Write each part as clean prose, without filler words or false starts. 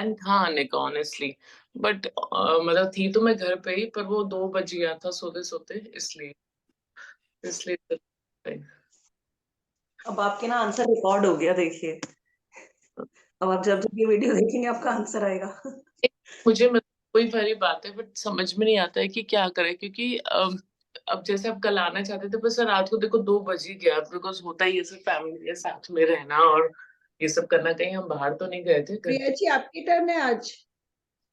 Plan था आने का ऑनेस्टली, बट मतलब थी तो मैं घर पे ही, पर वो 2 बज गया था सोते-सोते, इसलिए इसलिए फिर अब आपके ना आंसर रिकॉर्ड हो गया देखिए। अब आप जब-जब ये वीडियो देखेंगे आपका आंसर आएगा। मुझे वही वाली बात है, बट समझ में नहीं आता है कि क्या करें, क्योंकि अब जैसे आप कल आना चाहते थे, बस रात को देखो 2 बज ही गया, बिकॉज़ होता ही है सब फैमिली के साथ में रहना और ये सब करना, कहीं हम बाहर तो नहीं गए थे घर प्रिया पे जी आपकी टर्न है आज।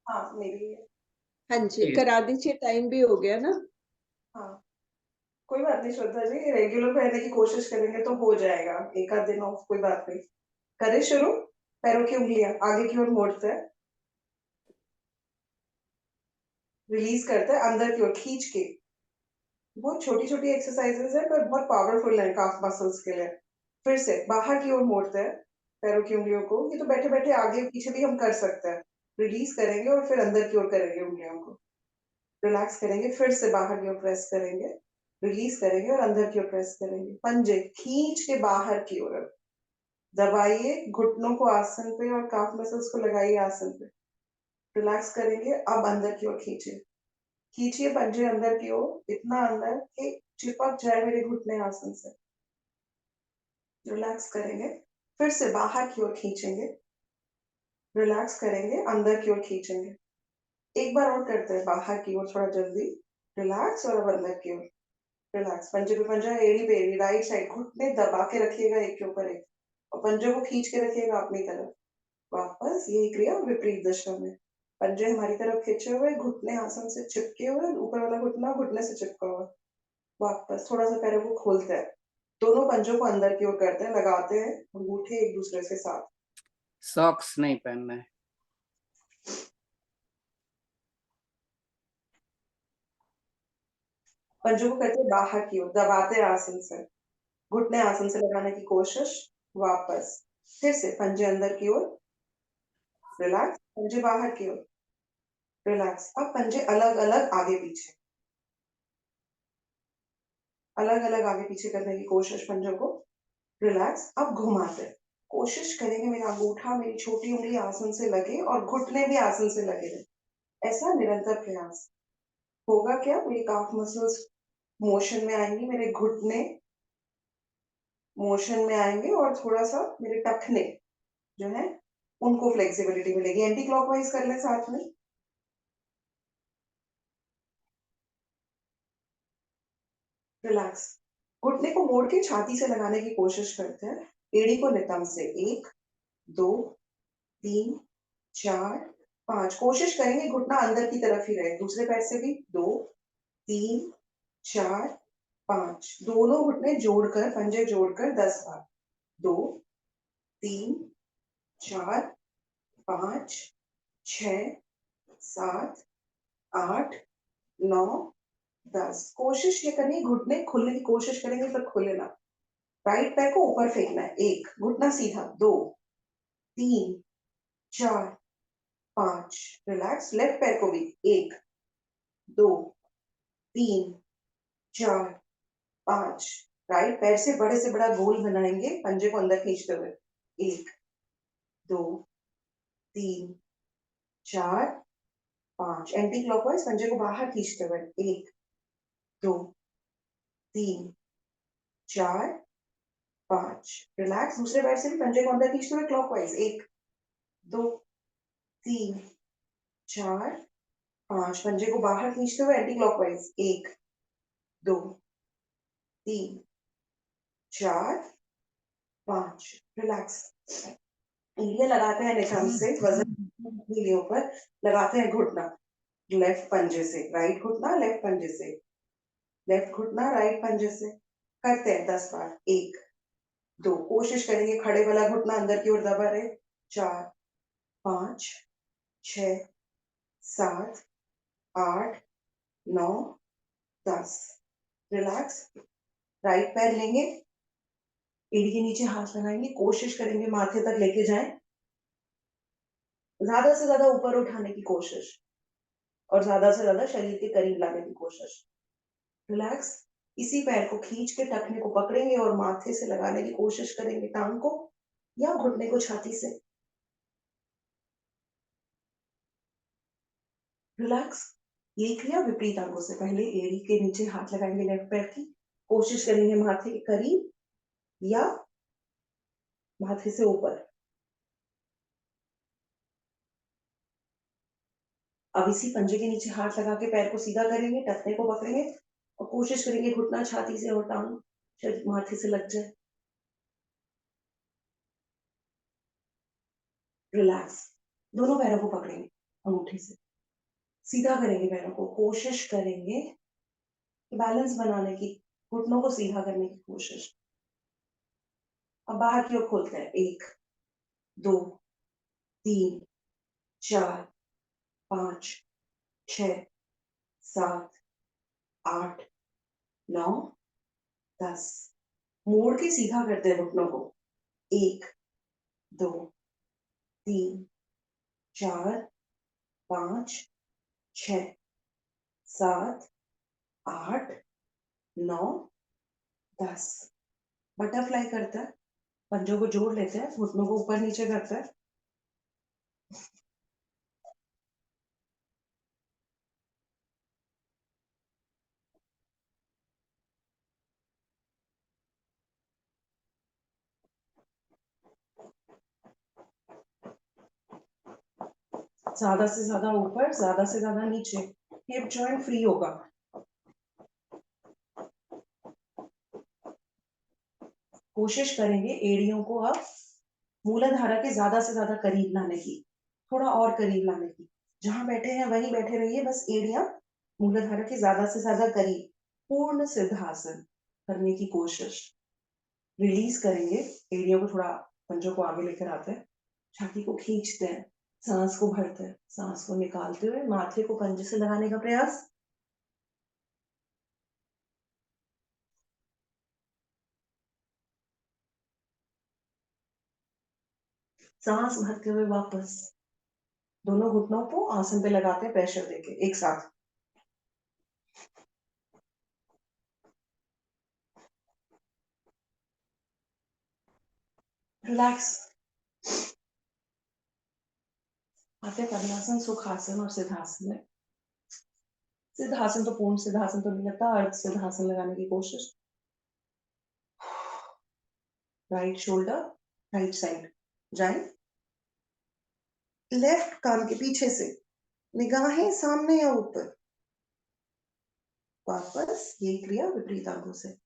हाँ, मेरी है। हाँ जी, ही। करा दीजिए, टाइम भी हो गया ना। हाँ, कोई बात नहीं श्रद्धा जी, रेगुलर रहने की कोशिश करेंगे तो हो जाएगा। 1 आध दिन ऑफ कोई बात नहीं। करें शुरू? पैरों की उँगलियाँ आगे की ओर मोड़ते हैं, रिलीज़ करते हैं, अंदर की ओर खींच के। बहुत छोटी-छोटी एक्सरसाइज़ेज़ हैं पर बहुत पावरफुल हैं काफ मसल्स के लिए। फिर से बाहर की ओर मोड़ते हैं, पैरों की उँगलियों को। ये तो बैठे-बैठे आगे-पीछे भी हम कर सकते हैं। रिलीज़ करेंगे और फिर अंदर की ओर करेंगे उँगलियों को। रिलैक्स करेंगे, फिर से बाहर की ओर प्रेस करेंगे, रिलीज़ करेंगे और अंदर की ओर प्रेस करेंगे। पंजे खींच के बाहर की ओर अब। दबाइए घुटनों को आसन पे और काफ मसल्स को लगाइए आसन पे। रिलैक्स करेंगे, अब अंदर की ओर खींचिए। खींचिए पंजे अंदर की ओर, इतना अंदर कि चिपक जाए मेरे घुटने आसन से। रिलैक्स करेंगे, फिर से बाहर की ओर खींचेंगे, रिलैक्स करेंगे, अंदर की ओर खींचेंगे। एक बार और करते हैं बाहर की ओर थोड़ा जल्दी, रिलैक्स और अब अंदर की ओर। रिलैक्स, पंजे पे पंजा, एड़ी पे एड़ी, राइट साइड घुटने दबा के रखिएगा एक के ऊपर एक और पंजों को खींच के रखिएगा अपनी तरफ। वापस यही क्रिया विपरीत दिशा में। पंजे हमारी तरफ खींचे हुए, घुटने आसन से चिपके हुए, ऊपर वाला घुटना घुटने से चिपका हुआ। वापस थोड़ा-सा पैरों को खोलते हैं। दोनों पंजों को अंदर की ओर करते हैं, लगाते हैं अंगूठे एक-दूसरे के साथ। सॉक्स नहीं पहनना है। पंजों को करते हैं बाहर की ओर, दबाते हैं आसन से। घुटने आसन से लगाने की कोशिश, वापस। फिर से पंजे अंदर की ओर, रिलैक्स, पंजे बाहर की ओर, रिलैक्स। अब पंजे अलग-अलग आगे-पीछे। अलग-अलग आगे-पीछे करने की कोशिश पंजों को, रिलैक्स। अब घुमाते हैं। कोशिश करेंगे मेरा अंगूठा, मेरी छोटी उँगली आसन से लगे और घुटने भी आसन से लगे रहें। ऐसा निरंतर प्रयास। होगा क्या? मेरी काफ मसल्स मोशन में आएँगी, मेरे घुटने मोशन में आएँगे और थोड़ा-सा मेरे टखने जो हैं, उनको फ्लेक्सिबिलिटी मिलेगी। एंटी क्लॉकवाइज़ कर लें साथ में। रिलैक्स। घुटने को मोड़ के छाती से लगाने की कोशिश करते हैं। एड़ी को नितंब से 1, 2, 3, 4, 5 कोशिश करेंगे घुटना अंदर की तरफ ही रहे। दूसरे पैर से भी 2, 3, 4, 5 दोनों घुटने जोड़कर, पंजे जोड़कर 10 बार। 2, 3, 4, 5, 6, 7, 8, 9, 10 कोशिश ये करनी है घुटने खोलने की कोशिश करेंगे पर खुले ना। राइट पैर को ऊपर फेंकना है 1 घुटना सीधा 2, 3, 4, 5 रिलैक्स लेफ्ट पैर को भी 1, 2, 3, 4, 5 राइट पैर से बड़े से बड़ा गोल बनाएँगे पंजे को अंदर खींचते हुए 1, 2, 3, 4, 5 एंटी क्लॉकवाइज़ पंजे को बाहर खींचते हुए 1, 2, 3, 4, 5 रिलैक्स दूसरे पैर से भी पंजे को अंदर खींचते हुए क्लॉकवाइज़ 1, 2, 3, 4, 5 पंजे को बाहर खींचते हुए एंटी क्लॉकवाइज़ 1, 2, 3, 4, 5 रिलैक्स। उँगलियाँ लगाते हैं नितंब से वज़न उँगलियों पर लगाते हैं घुटना, लेफ्ट पंजे से, राइट घुटना लेफ्ट पंजे से, लेफ्ट घुटना राइट पंजे से। करते हैं 10 बार 1, 2 कोशिश करेंगे खड़े वाला घुटना अंदर की ओर दबा रहे 4, 5, 6, 7, 8, 9, 10 रिलैक्स। राइट पैर लेंगे, एड़ी के नीचे हाथ लगाएँगे, कोशिश करेंगे माथे तक लेके जाएँ। ज़्यादा से ज़्यादा ऊपर उठाने की कोशिश और ज़्यादा से ज़्यादा शरीर के करीब लाने की कोशिश। रिलैक्स, इसी पैर को खींच के टखने को पकड़ेंगे और माथे से लगाने की कोशिश करेंगे टाँग को या घुटने को छाती से। रिलैक्स। ये क्रिया विपरीत अंगों से। पहले एड़ी के नीचे हाथ लगाएंगे लेफ्ट पैर की, कोशिश करेंगे माथे के करीब या माथे से ऊपर। अब इसी पंजे के नीचे हाथ लगा के पैर को सीधा करेंगे, टखने को पकड़ेंगे और कोशिश करेंगे घुटना छाती से और टांग शायद माथे से लग जाए। रिलैक्स। दोनों पैरों को पकड़ेंगे अंगूठे से, सीधा करेंगे पैरों को, कोशिश करेंगे बैलेंस बनाने की, घुटनों को सीधा करने की कोशिश। अब बाहर की ओर खोलते हैं। 1 2 3 4 5 6 7 8 9 10। मोड़ के सीधा करते हैं घुटनों को। 1 2 3 4 5 6 7 8 9 10। बटरफ्लाई करता है, पंजों को जोड़ लेते हैं, घुटनों को ऊपर नीचे करते हैं। ज्यादा से ज्यादा ऊपर, ज्यादा से ज्यादा नीचे। हिप जॉइंट फ्री होगा। कोशिश करेंगे एड़ियों को अब मूलाधारा के ज्यादा से ज्यादा करीब लाने की, थोड़ा और करीब लाने की। जहां बैठे हैं वहीं बैठे रहिए, बस एड़ियां मूलाधारा के ज्यादा से ज्यादा करीब। पूर्ण सिद्धासन करने की कोशिश। रिलीज करेंगे, एड़ियों को थोड़ा, पंजों को आगे लेकर आते हैं, छाती को खींचते हैं, सांस को भरते हैं, सांस को निकालते हुए माथे को पंजे से लगाने का प्रयास। सांस भरते हुए वापस दोनों घुटनों को आसन पे लगाते हैं, प्रेशर देके एक साथ। रिलैक्स। आते हैं पद्मासन, सुखासन और सिद्धासन में। सिद्धासन तो पूर्ण सिद्धासन तो नहीं लगता, अर्ध सिद्धासन लगाने की कोशिश। राइट शोल्डर राइट साइड जाए, लेफ्ट कान के पीछे से, निगाहें सामने या ऊपर। वापस ये क्रिया विपरीत अंगों से।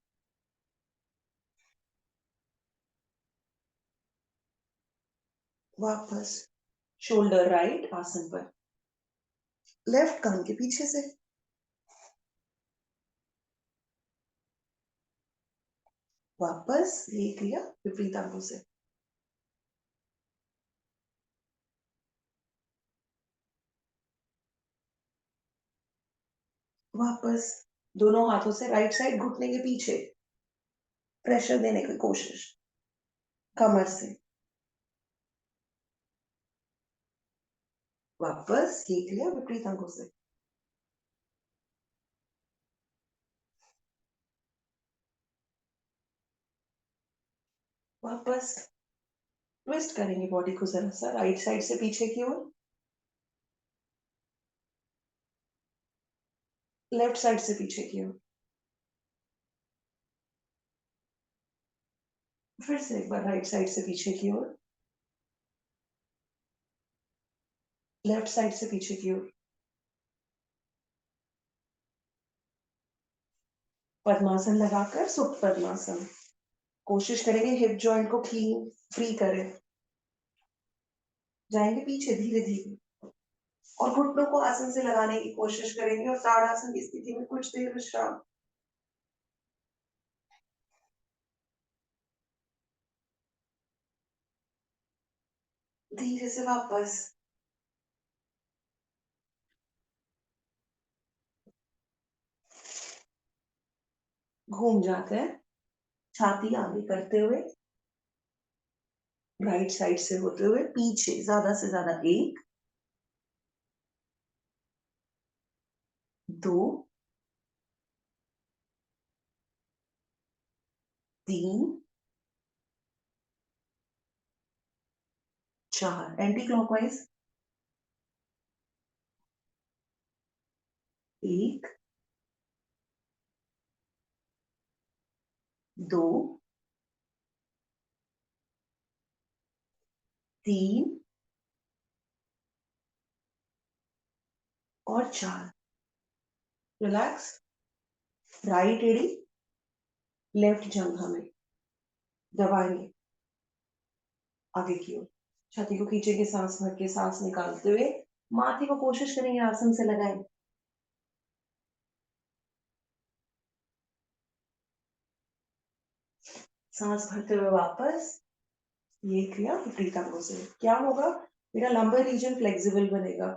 वापस शोल्डर राइट आसन पर, लेफ्ट कान के पीछे से। वापस ये क्रिया विपरीत अंगों से। वापस दोनों हाथों से राइट साइड घुटने के पीछे प्रेशर देने की कोशिश, कमर से। वापस ये क्रिया विपरीत अंगों से। वापस ट्विस्ट करेंगे बॉडी को जरा सा, राइट साइड से पीछे की ओर, लेफ्ट साइड से पीछे की ओर। फिर से एक बार राइट साइड से पीछे की ओर, लेफ्ट साइड से पीछे की ओर। पद्मासन लगाकर सुप्त पद्मासन। कोशिश करेंगे हिप जॉइंट को फ्री करें। जाएंगे पीछे धीरे धीरे और घुटनों को आसन से लगाने की कोशिश करेंगे और ताड़ासन की स्थिति में कुछ देर विश्राम। धीरे से वापस घूम जाते हैं, छाती आगे करते हुए, राइट साइड से होते हुए पीछे ज्यादा से ज्यादा। 1 2 3 4 एंटी क्लॉकवाइज। एक, दो, तीन और चार। रिलैक्स। राइट एड़ी लेफ्ट जंघा में दबाएंगे आगे की ओर। छाती को खींचेंगे सांस भर के, सांस निकालते हुए माथे को कोशिश करेंगे आसन से लगाएं। सांस भरते हुए वापस। ये क्रिया विपरीत अंगों से। क्या होगा? मेरा लंबर रीजन फ्लेक्सिबल बनेगा।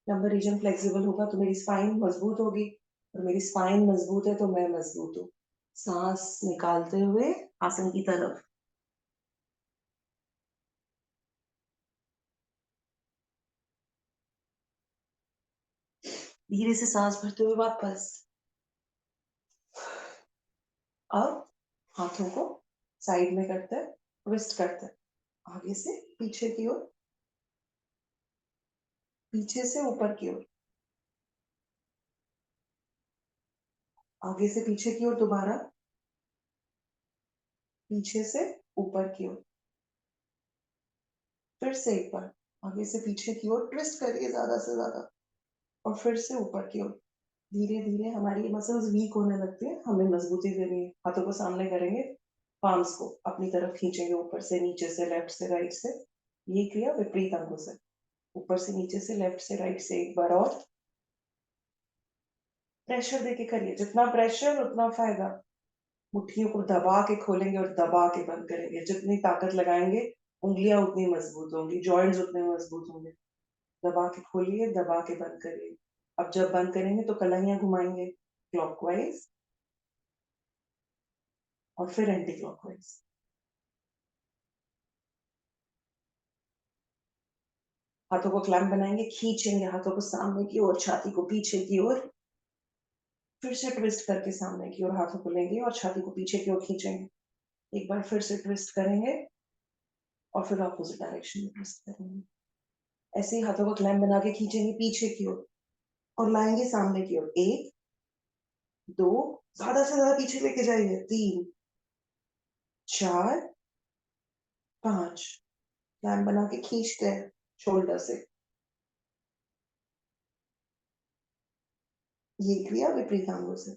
लंबर रीजन फ्लेक्सिबल होगा तो मेरी स्पाइन मजबूत होगी, और मेरी स्पाइन मजबूत है तो मैं मजबूत हूँ। सांस निकालते हुए आसन की तरफ। धीरे से सांस भरते हुए वापस। अब हाथों को साइड में करते हैं, ट्विस्ट करते हैं, आगे से पीछे की ओर, पीछे से ऊपर की ओर, आगे से पीछे की ओर दोबारा, पीछे से ऊपर की ओर, फिर से एक बार आगे से पीछे की ओर ट्विस्ट करिए ज्यादा से ज्यादा, और फिर से ऊपर की ओर। धीरे धीरे हमारी मसल्स वीक होने लगती है, हमें मजबूती देनी है। हाथों को सामने करेंगे, पाम्स को अपनी तरफ खींचेंगे, ऊपर से नीचे से, लेफ्ट से राइट से। ये क्रिया विपरीत अंगों से। ऊपर से नीचे से, लेफ्ट से राइट से, एक बार और। प्रेशर देके करिए, जितना प्रेशर उतना फायदा। मुट्ठियों को दबा के खोलेंगे और दबा के बंद करेंगे। जितनी ताकत लगाएंगे उंगलियां उतनी मजबूत होंगी, जॉइंट्स उतने मजबूत होंगे। दबा के खोलिए, दबा के बंद करिए। अब जब बंद करेंगे तो कलाइयां घुमाएंगे क्लॉकवाइज और फिर एंटी क्लॉकवाइज। हाथों को क्लैंप बनाएंगे, खींचेंगे हाथों को सामने की ओर, छाती को पीछे की ओर, फिर से ट्विस्ट करके सामने की ओर हाथों को लेंगे और छाती को पीछे की ओर खींचेंगे। एक बार फिर से ट्विस्ट करेंगे और फिर अपोजिट डायरेक्शन में ट्विस्ट करेंगे। ऐसे ही हाथों को क्लैंप बना के खींचेंगे पीछे की ओर और लाएंगे सामने की ओर। एक, दो, ज्यादा से ज्यादा पीछे लेके जाइए, तीन, चार, पांच। क्लैंप बना के खींचते हैं शोल्डर से। ये क्रिया विपरीत अंगों से।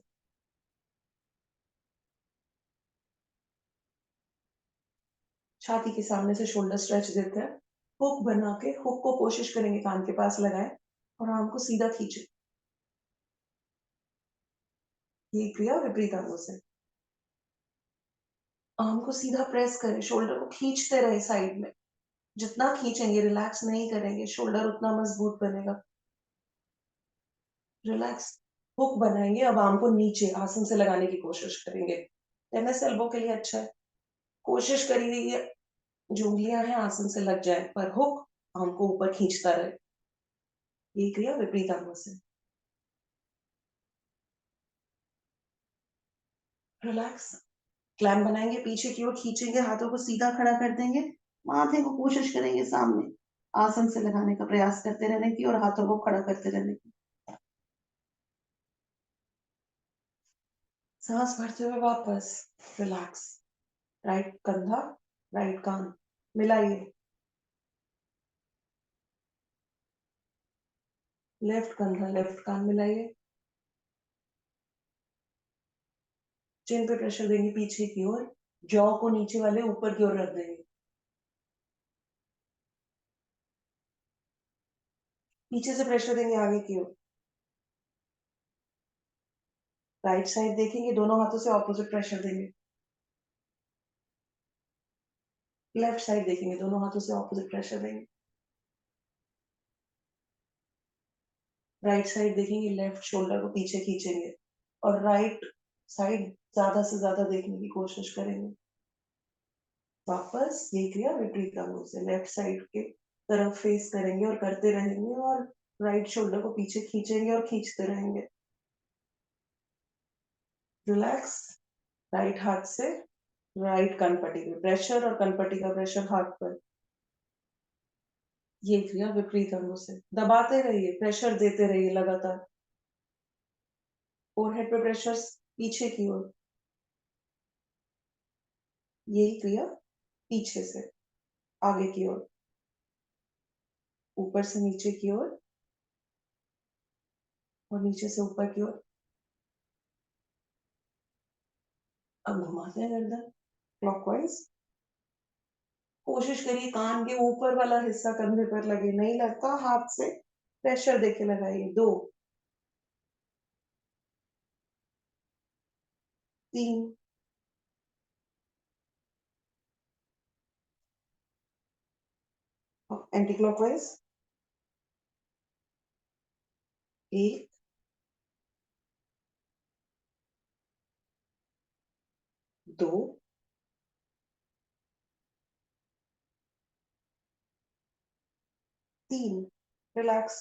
छाती के सामने से शोल्डर स्ट्रेच देते हैं, हुक बना के, हुक को कोशिश करेंगे कान के पास लगाएं और आर्म को सीधा खींचे। ये क्रिया विपरीत अंगों से। आर्म को सीधा प्रेस करें, शोल्डर को खींचते रहे साइड में। जितना खींचेंगे, रिलैक्स नहीं करेंगे, शोल्डर उतना मजबूत बनेगा। रिलैक्स। हुक बनाएंगे, अब आर्म को नीचे आसन से लगाने की कोशिश करेंगे। टेनिस एल्बो के लिए अच्छा है। कोशिश करिए ये जो उंगलियां हैं आसन से लग जाए, पर हुक आर्म को ऊपर खींचता रहे। ये क्रिया विपरीत अंगों से। रिलैक्स। क्लैंप बनाएंगे, पीछे की ओर खींचेंगे, हाथों को सीधा खड़ा कर देंगे, माथे को कोशिश करेंगे सामने आसन से लगाने का प्रयास करते रहने की और हाथों को खड़ा करते रहने की। सांस भरते हुए वापस। रिलैक्स। राइट कंधा, राइट कान मिलाइए। लेफ्ट कंधा, लेफ्ट कान मिलाइए। चिन पे प्रेशर देंगे पीछे की ओर, जॉ को नीचे वाले ऊपर की ओर रख देंगे। पीछे से प्रेशर देंगे आगे की ओर। राइट साइड देखेंगे, दोनों हाथों से ऑपोजिट प्रेशर देंगे। लेफ्ट साइड देखेंगे, दोनों हाथों से ऑपोजिट प्रेशर देंगे। राइट साइड देखेंगे, लेफ्ट शोल्डर को पीछे खींचेंगे और राइट साइड ज्यादा से ज्यादा देखने की कोशिश करेंगे। वापस ये क्रिया विपरीत अंगों से। लेफ्ट साइड के तरफ फेस करेंगे और करते रहेंगे, और राइट शोल्डर को पीछे खींचेंगे और खींचते रहेंगे। रिलैक्स। राइट हाथ से राइट कनपट्टी पे प्रेशर और कनपट्टी का प्रेशर हाथ पर। ये क्रिया विपरीत अंगों से। दबाते रहिए, प्रेशर देते रहिए लगातार। फोरहेड पे प्रेशर पीछे की ओर, यही क्रिया पीछे से आगे की ओर, ऊपर से नीचे की ओर और नीचे से ऊपर की ओर। अब घुमाते हैं गर्दन क्लॉकवाइज। कोशिश करिए कान के ऊपर वाला हिस्सा कंधे पर लगे, नहीं लगता हाथ से प्रेशर देके लगाइए। 2 3 एंटी क्लॉकवाइज। 1 2 3। रिलैक्स,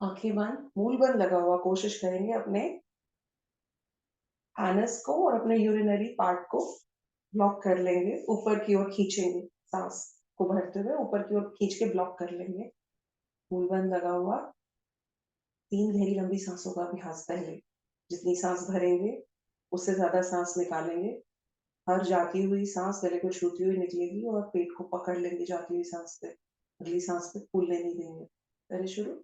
आंखें बंद, मूल बंद लगा हुआ। कोशिश करेंगे अपने एनस को और अपने यूरिनरी पार्ट को ब्लॉक कर लेंगे, ऊपर की ओर खींचेंगे, सांस को भरते हुए ऊपर की ओर खींच के ब्लॉक कर लेंगे, मूल बंद लगा हुआ। 3 गहरी लंबी सांसों का अभ्यास पहले। जितनी सांस भरेंगे उससे ज्यादा सांस निकालेंगे। हर जाती हुई सांस गले को छूती हुई निकलेगी और पेट को पकड़ लेंगे जाती हुई सांस पे। अगली सांस पे फूलने नहीं देंगे। पहले शुरू।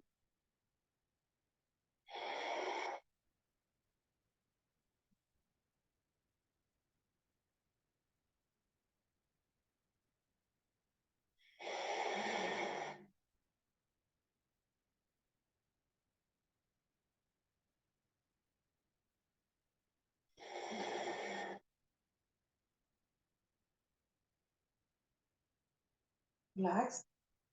रिलैक्स।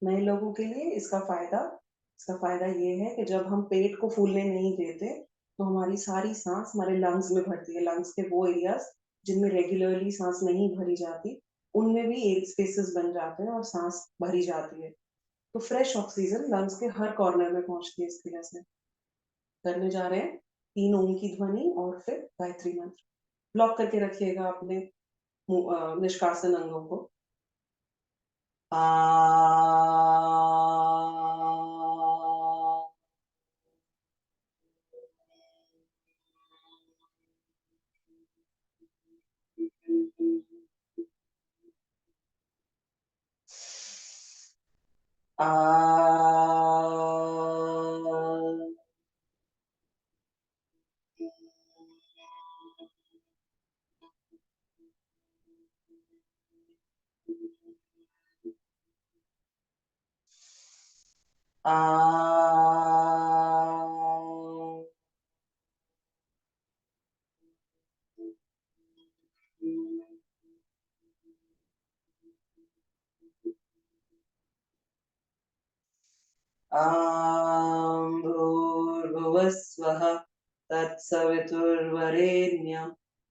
नए लोगों के लिए इसका फायदा ये है कि जब हम पेट को फूलने नहीं देते तो हमारी सारी सांस हमारे लंग्स में भरती है। लंग्स के वो एरियाज जिनमें रेगुलरली सांस नहीं भरी जाती, उनमें भी एयर स्पेसेस बन जाते हैं और सांस भरी जाती है। तो फ्रेश ऑक्सीजन लंग्स के हर कॉर्नर में पहुंचती है। इसकी वजह से करने जा रहे हैं 3 ओम की ध्वनि और फिर गायत्री मंत्र। ब्लॉक करके रखिएगा अपने निष्कासन अंगों को। आ भूर्भुवस्वः तत्सवितुर्वरेण्यं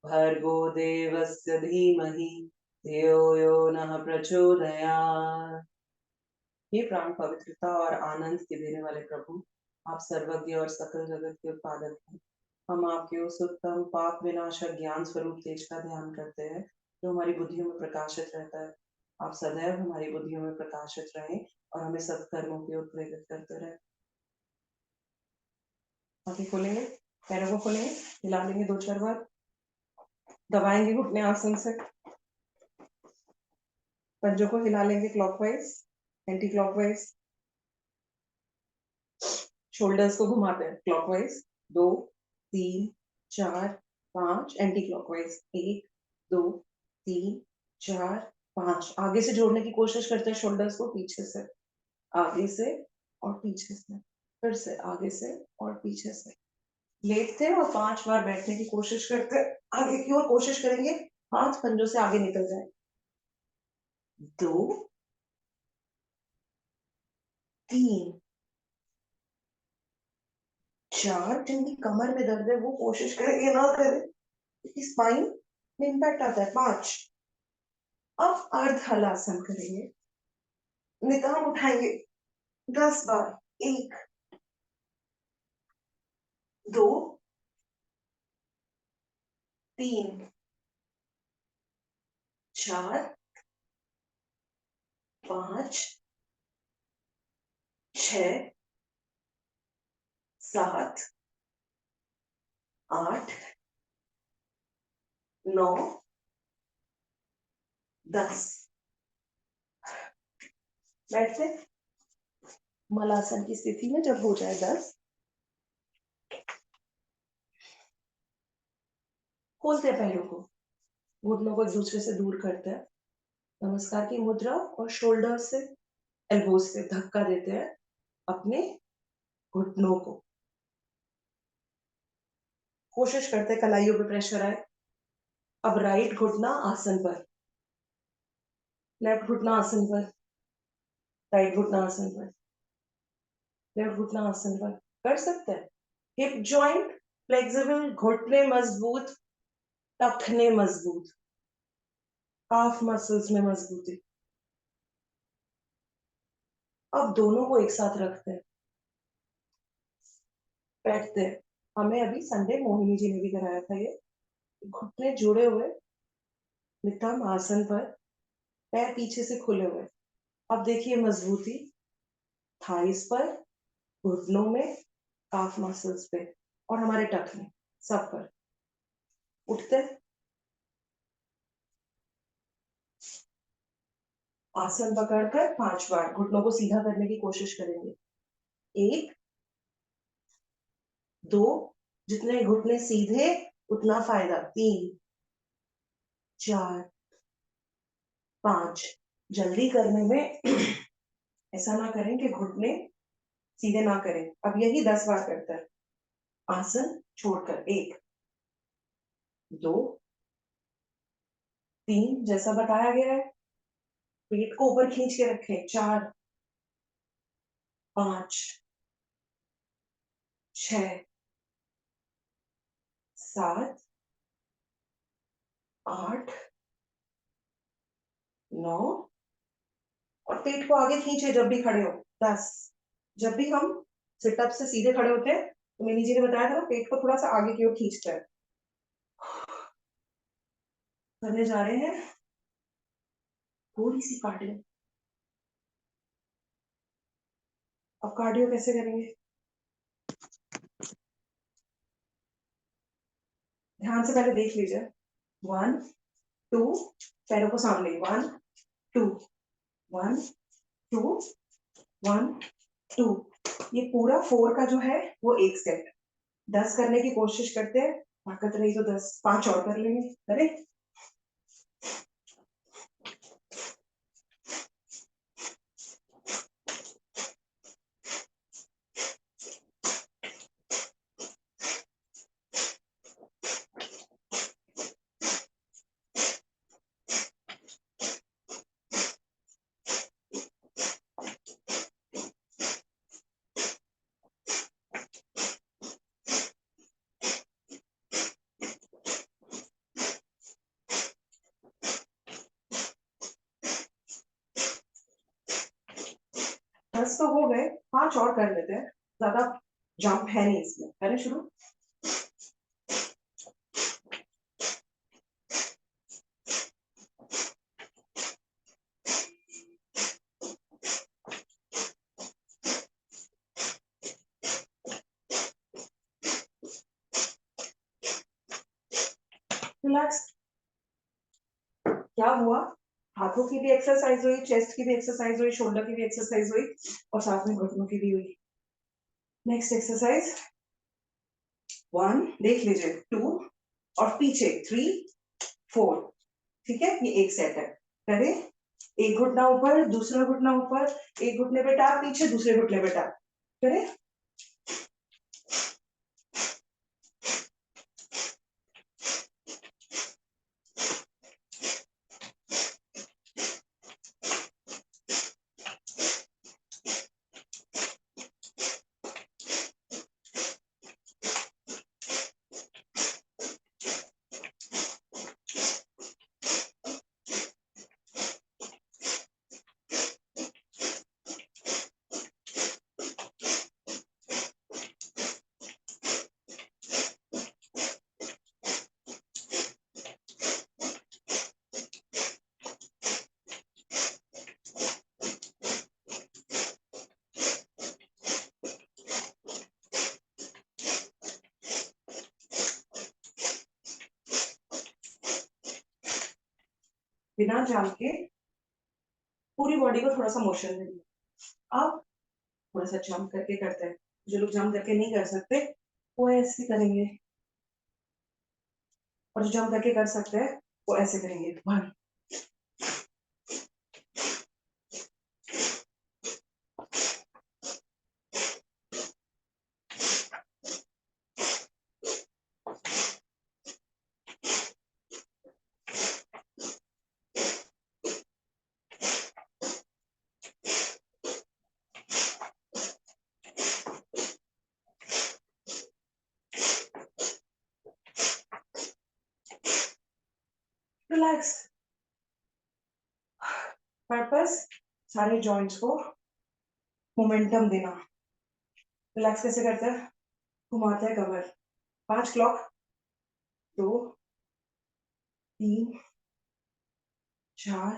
भर्गो देवस्य धीमहि धियो यो नः प्रचोदयात्। हे प्राण पवित्रता और आनंद के देने वाले प्रभु, आप सर्वज्ञ और सकल जगत के उत्पादक हैं। हम आपके उस उत्तम पाप विनाशक ज्ञान स्वरूप तेज का ध्यान करते हैं जो हमारी बुद्धियों में प्रकाशित रहता है। आप सदैव हमारी बुद्धियों में प्रकाशित रहें और हमें सत्कर्मों की ओर प्रेरित करते रहें। आंखें खोलेंगे, पैरों को खोलेंगे, हिला लेंगे 2-4 बार, दबाएंगे घुटने आसन से, पंजों को हिला लेंगे क्लॉकवाइज, एंटी क्लॉकवाइज। शोल्डर्स को घुमाते हैं क्लॉकवाइज। 2 3 4 5 anti clockwise. 1 2 3 4 5। आगे से जोड़ने की कोशिश करते हैं शोल्डर्स को, पीछे से, आगे से और पीछे से, फिर से आगे से और पीछे से। लेटते हैं और 5 बार बैठने की कोशिश करते हैं। आगे की ओर कोशिश करेंगे, हाथ पंजों से आगे निकल जाए। 2 3 4। जिनकी कमर में दर्द है वो कोशिश करेंगे ना करें, क्योंकि स्पाइन में इम्पैक्ट आता है। 5। अब अर्ध हलासन करेंगे, नितंब उठाएंगे 10 बार। 1 2 3 4 5 6 7 8 9 10 बैठते। मलासन की स्थिति में जब हो जाए 10, खोलते हैं पैरों को, घुटनों को एक दूसरे से दूर करते हैं, नमस्कार की मुद्रा और शोल्डर से एल्बो से धक्का देते हैं अपने घुटनों को। कोशिश करते हैं कलाइयों पे प्रेशर आए। अब राइट घुटना आसन पर, लेफ्ट घुटना आसन पर, राइट घुटना आसन पर, लेफ्ट घुटना आसन पर। कर सकते हैं। हिप जॉइंट फ्लेक्सिबल, घुटने मजबूत, टखने मजबूत, काफ मसल्स में मजबूती। अब दोनों को एक साथ रखते हैं, बैठते हैं। हमें अभी संडे मोहिनी जी ने भी कराया था ये। घुटने जुड़े हुए, नितंब आसन पर, पैर पीछे से खुले हुए। अब देखिए मजबूती थाइस पर, घुटनों में, काफ मसल्स पे और हमारे टखने सब पर। उठते, आसन पकड़कर 5 बार घुटनों को सीधा करने की कोशिश करेंगे। 1 2, जितने घुटने सीधे उतना फायदा। 3 4 5। जल्दी करने में ऐसा ना करें कि घुटने सीधे ना करें। अब यही 10 बार करता है। आसन छोड़कर 1 2 3, जैसा बताया गया है। पेट को ऊपर खींच के रखें। 4 5 6 7 8 9 और पेट को आगे खींचे जब भी खड़े हो। 10। जब भी हम सिटअप से सीधे खड़े होते हैं तो मिनी जी ने बताया था ना, पेट को थोड़ा सा आगे की ओर खींचते हैं। करने जा रहे हैं थोड़ी सी कार्डियो। अब कार्डियो कैसे करेंगे? ध्यान से पहले देख लीजिए। 1 2, पैरों को सामने। 1 2 1 2 1 2। ये पूरा 4 का जो है वो एक सेट। 10 करने की कोशिश करते हैं, ताकत रही तो 10 5 और कर लेंगे। करें। दस तो हो गए, 5 और कर लेते हैं। ज्यादा जंप है नहीं इसमें। करें शुरू। रिलैक्स। क्या हुआ? हाथों की भी एक्सरसाइज हुई, चेस्ट की भी एक्सरसाइज हुई, शोल्डर की भी एक्सरसाइज हुई और साथ में घुटनों की भी हुई। नेक्स्ट एक्सरसाइज 1 देख लीजिए, 2 और पीछे 3 4। ठीक है, ये एक सेट है। करें। एक घुटना ऊपर, दूसरा घुटना ऊपर, एक घुटने पे टैप, पीछे दूसरे घुटने पे टैप। करें। बिना जाम के पूरी बॉडी को थोड़ा सा मोशन देंगे। अब थोड़ा सा जंप करके करते हैं। जो लोग जंप करके नहीं कर सकते वो ऐसे करेंगे, और जो जंप करके कर सकते हैं वो ऐसे करेंगे। 1 रिलैक्स। पर्पस सारे जॉइंट्स को मोमेंटम देना। रिलैक्स कैसे करते हैं? घुमाते हैं कमर। 5 क्लॉक, 2 3 4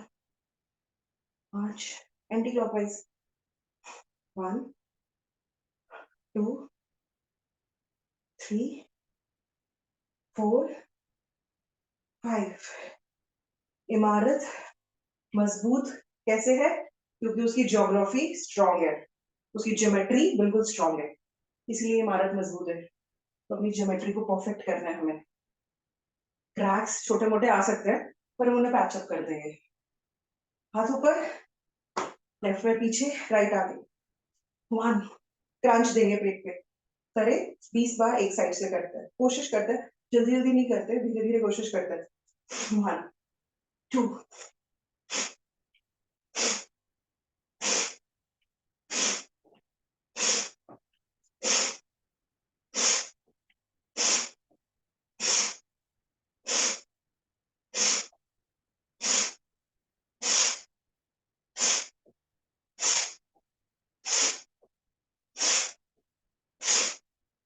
5, एंटी क्लॉकवाइज। 1 2 3 4 5। इमारत मजबूत कैसे है? क्योंकि उसकी ज्योग्राफी स्ट्रांग है, उसकी ज्योमेट्री बिल्कुल स्ट्रांग है, इसलिए इमारत मजबूत है। तो अपनी ज्योमेट्री को परफेक्ट करना है हमें। क्रैक्स छोटे मोटे आ सकते हैं पर हम उन्हें पैचअप कर देंगे। हाथ ऊपर, लेफ्ट में पीछे, राइट आगे। 1 क्रंच देंगे पेट पे। करें 20 बार एक साइड से करते हैं, कोशिश करते हैं, जल्दी जल्दी नहीं करते, धीरे धीरे कोशिश करते हैं। 1 2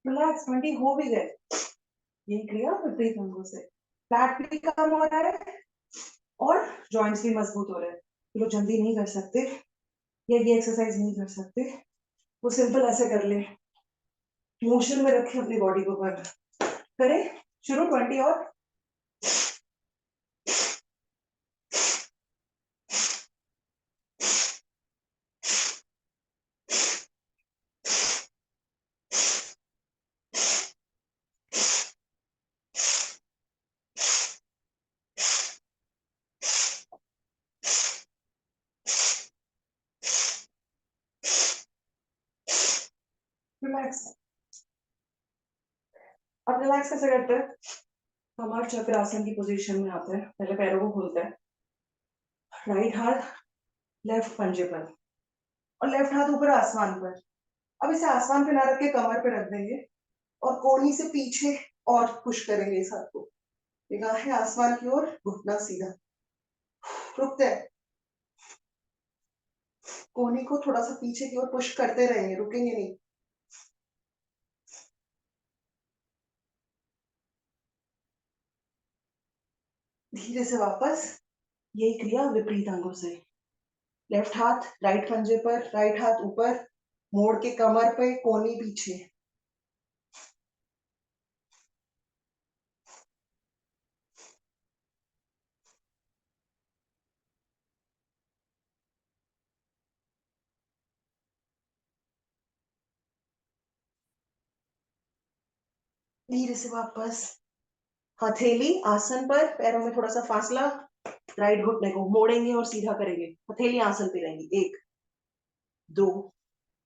रिलैक्स। 20 हो भी गए। ये क्रिया विपरीत अंगों से फ्लैट भी कम हो रहा है और जॉइंट्स भी मजबूत हो रहे हैं। जो लोग जल्दी नहीं कर सकते या ये एक्सरसाइज नहीं कर सकते वो सिंपल ऐसे कर ले, मोशन में रखें अपनी बॉडी को। पर करें शुरू। 20 और रिलैक्स। अब रिलैक्स कैसे करते हैं? कमर चक्र आसन की पोजीशन में आते हैं। पहले पैरों को खोलते हैं, राइट हाथ लेफ्ट पंजे पर और लेफ्ट हाथ ऊपर आसमान पर। अब इसे आसमान पे ना रख के कमर पे रख देंगे और कोहनी से पीछे और पुश करेंगे इस हाथ को। निगाहें आसमान की ओर, घुटना सीधा। रुकते हैं, कोहनी को थोड़ा सा पीछे की ओर पुश करते रहेंगे, रुकेंगे नहीं। धीरे से वापस। यही क्रिया विपरीत अंगों से। लेफ्ट हाथ राइट पंजे पर, राइट हाथ ऊपर, मोड़ के कमर पे, कोहनी पीछे। धीरे से वापस। हथेली आसन पर, पैरों में थोड़ा सा फासला, राइट घुटने को मोड़ेंगे और सीधा करेंगे। हथेली आसन पे रहेंगी। 1 2,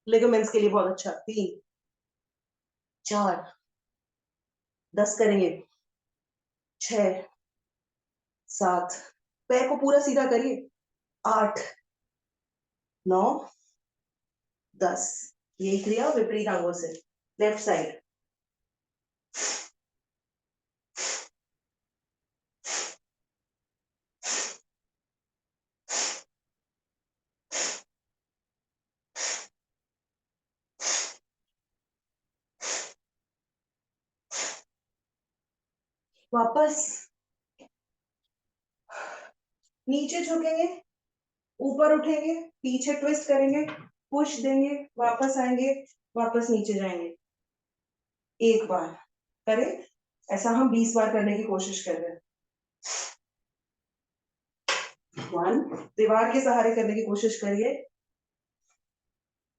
लिगामेंट्स के लिए बहुत अच्छा। 3 4, 10 करेंगे। 6 7, पैर को पूरा सीधा करिए। 8 9 10। ये क्रिया विपरीत अंगों से। Left side. वापस नीचे झुकेंगे, ऊपर उठेंगे, पीछे ट्विस्ट करेंगे, पुश देंगे, वापस आएंगे, वापस नीचे जाएंगे। 1 बार करें। ऐसा हम 20 बार करने की कोशिश कर रहे हैं। 1, दीवार के सहारे करने की कोशिश करिए।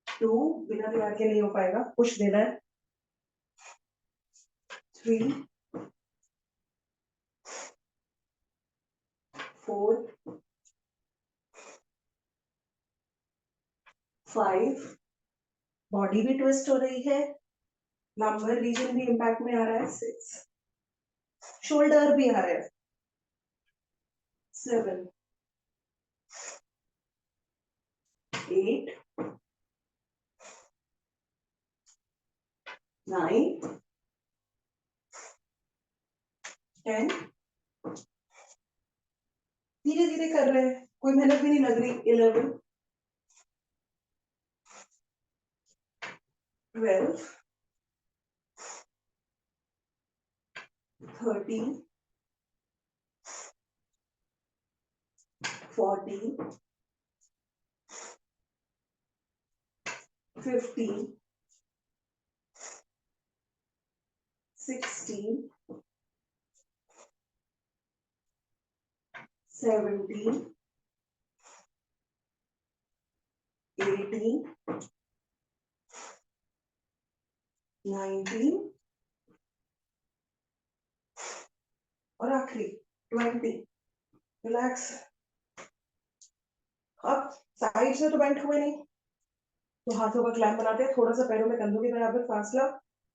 2, बिना दीवार के नहीं हो पाएगा, पुश देना है। 3, 4, 5, बॉडी भी ट्विस्ट हो रही है, लंबर रीजन भी इंपैक्ट में आ रहा है। 6, शोल्डर भी आ रहा है। 7, 8, 9, 10, धीरे धीरे कर रहे हैं, कोई मेहनत भी नहीं लग रही। 11, 12, 13, 14, 15, 16, 17, 18, 19 और आखिरी 20। रिलैक्स। अब साइड से तो बेंट हुए नहीं, तो हाथों का क्लैंप बनाते हैं, थोड़ा सा पैरों में कंधों के बराबर फासला,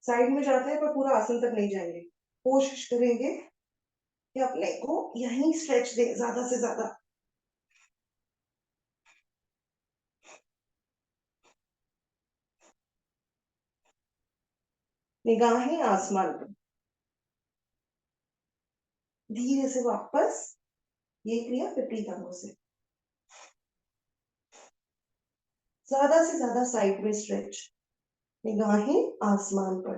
साइड में जाते हैं पर पूरा आसन तक नहीं जाएंगे। कोशिश करेंगे कि अपने को यहीं स्ट्रेच दें ज्यादा से ज्यादा। निगाहें आसमान पर, धीरे से वापस। ये क्रिया 50 टांगों से ज्यादा साइड में स्ट्रेच, निगाहें आसमान पर।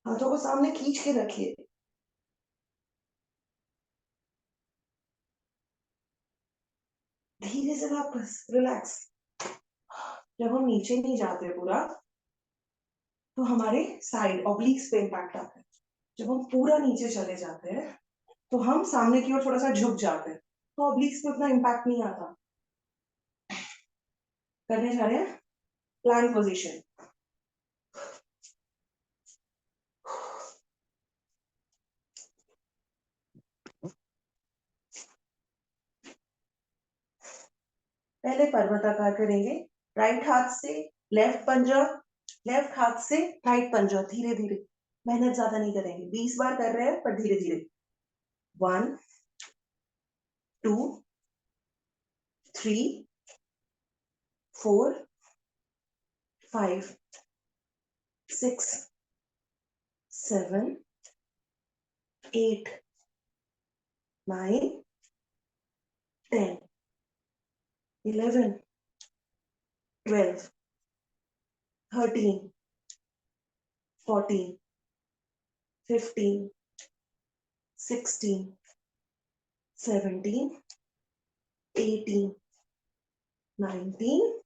हाथों को सामने खींच के रखिए। धीरे से वापस रिलैक्स। जब हम नीचे नहीं जाते पूरा, तो हमारे साइड ऑब्लिक्स पे इम्पैक्ट आता है। जब हम पूरा नीचे चले जाते हैं, तो हम सामने की ओर थोड़ा सा झुक जाते हैं, तो ऑब्लिक्स पे उतना इम्पैक्ट नहीं आता। करने जा रहे हैं प्लैंक पोजीशन। पहले पर्वताकार करेंगे, राइट हाथ से लेफ्ट पंजा, लेफ्ट हाथ से राइट पंजा, धीरे धीरे, मेहनत ज्यादा नहीं करेंगे। 20 बार कर रहे हैं पर धीरे धीरे। 1, 2, 3, 4, 5, 6, 7, 8, 9, 10, 11, 12, 13, 14, 15, 16, 17, 18, 19,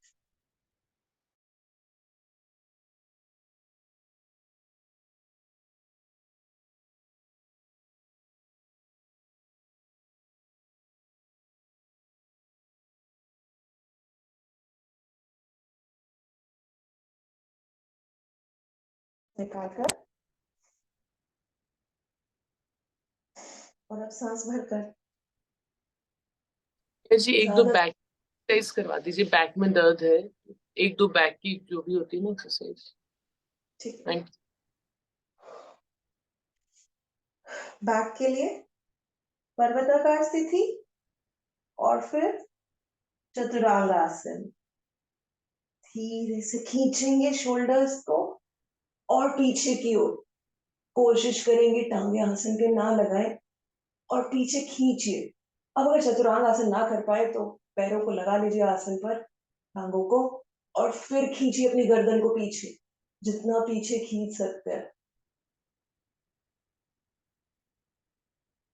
निकालकर, और अब सांस भरकर। जी एक दो ज्यादा बैक एक्सरसाइज करवा दीजिए, बैक में दर्द है, एक दो बैक की जो भी होती है ना एक्सरसाइज। ठीक है। थैंक बैक के लिए पर्वताकार स्थिति और फिर चतुरांगासन। धीरे से खींचेंगे शोल्डर्स को और पीछे की ओर। कोशिश करेंगे टांगे आसन के ना लगाएं और पीछे खींचिए। अब अगर चतुरांग आसन ना कर पाए तो पैरों को लगा लीजिए आसन पर, टांगों को, और फिर खींचिए अपनी गर्दन को पीछे, जितना पीछे खींच सकते हैं।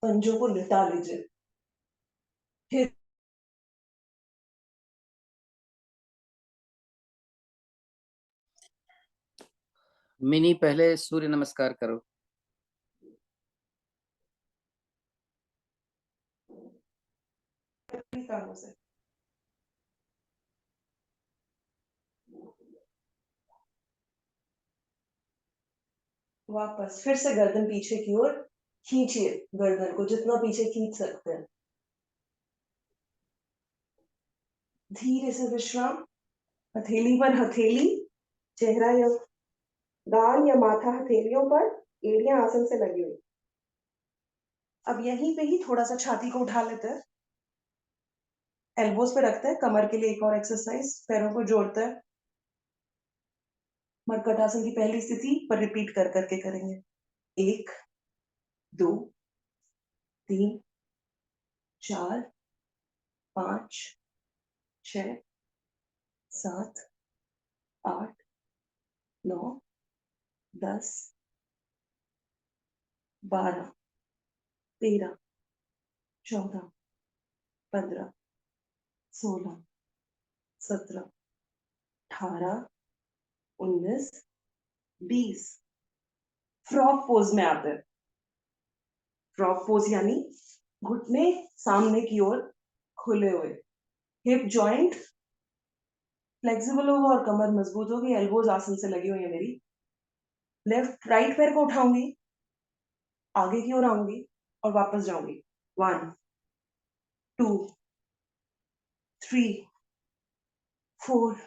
पंजों को लिटा लीजिए। फिर मिनी पहले सूर्य नमस्कार करो। टांगों से। वापस फिर से गर्दन पीछे की ओर खींचिए, गर्दन को जितना पीछे खींच सकते हैं। धीरे से विश्राम, हथेली पर हथेली, चेहरा या गाल या माथा हथेलियों पर, एड़ियां आसन से लगी हुई। अब यहीं पे ही थोड़ा सा छाती को उठा लेते हैं, एल्बोज पे रखते हैं। कमर के लिए एक और एक्सरसाइज, पैरों को जोड़ते हैं। मरकट आसन की पहली स्थिति पर रिपीट कर करके करेंगे। 1 2 3 4 5 6 7 8 9 10 12 13 14 15 16 17 18 19 20। फ्रॉग पोज में आते हैं। फ्रॉग पोज यानी घुटने सामने की ओर खुले हुए, हिप जॉइंट फ्लेक्सिबल होगा और कमर मजबूत होगी। एल्बोज आसन से लगी हुई है मेरी। लेफ्ट राइट पैर को उठाऊंगी, आगे की ओर आऊंगी और वापस जाऊंगी। 1 2 3 4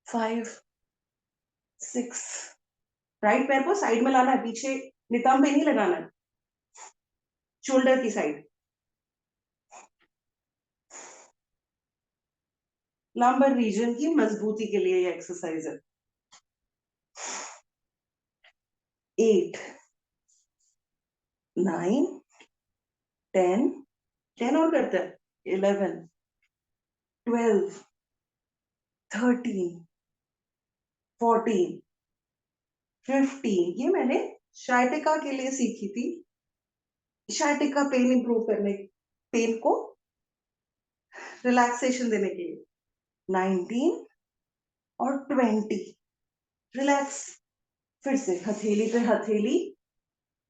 5 6। राइट पैर को साइड में लाना है, पीछे नितंब पे नहीं लगाना है, शोल्डर की साइड। लंबर रीजन की मजबूती के लिए ये एक्सरसाइज है। 8 9 10 10 और करते हैं। 11 12 13 14 15। ये मैंने शायटिका के लिए सीखी थी, शायटिका पेन इंप्रूव करने, पेन को रिलैक्सेशन देने के लिए। 19 और 20। रिलैक्स। फिर से हथेली पे हथेली,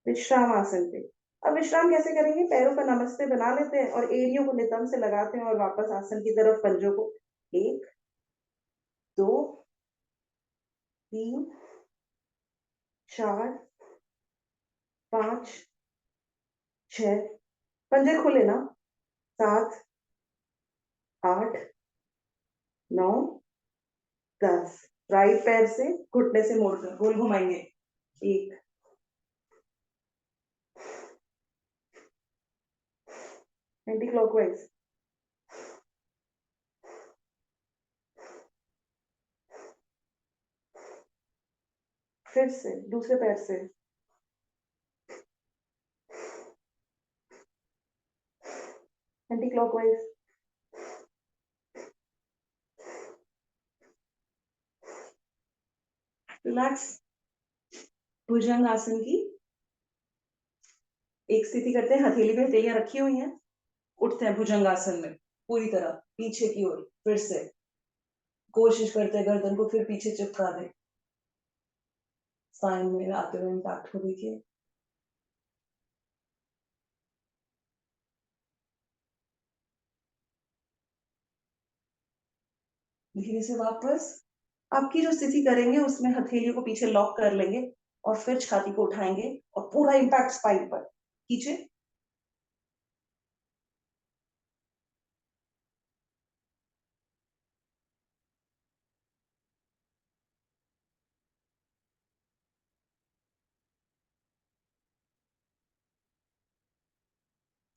विश्राम आसन पे। अब विश्राम कैसे करेंगे? पैरों का नमस्ते बना लेते हैं और एड़ियों को नितंब से लगाते हैं और वापस आसन की तरफ पंजों को। 1 2 3 4 5 6। पंजे खुले ना। 7 8 9 10। राइट पैर से घुटने से मोड़कर गोल घुमाएंगे। 1 एंटी क्लॉकवाइज। फिर से दूसरे पैर से। Anti clockwise. रिलैक्स। भुजंग आसन की एक स्थिति करते हैं, हथेली पे हथेलियां रखी हुई हैं, उठते हैं भुजंग आसन में पूरी तरह पीछे की ओर। फिर से कोशिश करते हैं गर्दन को फिर पीछे चिपका दे। स्पाइन में आते हुए इम्पैक्ट को देखिए। धीरे से वापस आपकी जो स्थिति करेंगे उसमें हथेलियों को पीछे लॉक कर लेंगे और फिर छाती को उठाएंगे और पूरा इम्पैक्ट स्पाइन पर खींचे।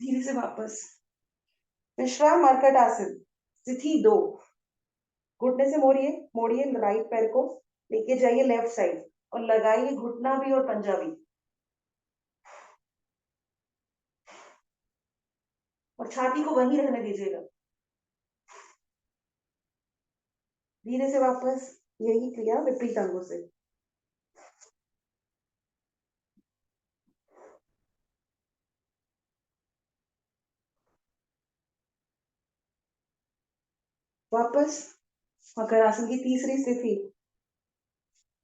धीरे से वापस विश्राम मरकट आसन स्थिति 2। घुटने से मोड़िए, मोड़िए राइट पैर को, लेके जाइए लेफ्ट साइड और लगाइए घुटना भी और पंजा भी, और छाती को वहीं रहने दीजिएगा। धीरे से वापस यही क्रिया विपरीत अंगों से। वापस मकर आसन की तीसरी स्थिति,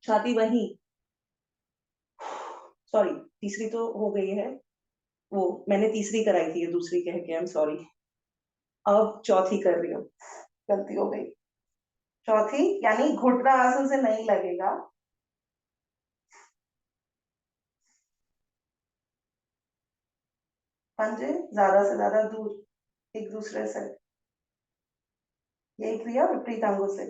छाती वहीं, सॉरी तीसरी तो हो गई है, वो मैंने तीसरी कराई थी, ये दूसरी कह के, आई एम सॉरी। अब चौथी कर रही हूँ, गलती हो गई। चौथी यानी घुटना आसन से नहीं लगेगा, पंजे ज्यादा से ज्यादा दूर एक दूसरे से, यही क्रिया विपरीत अंगों से।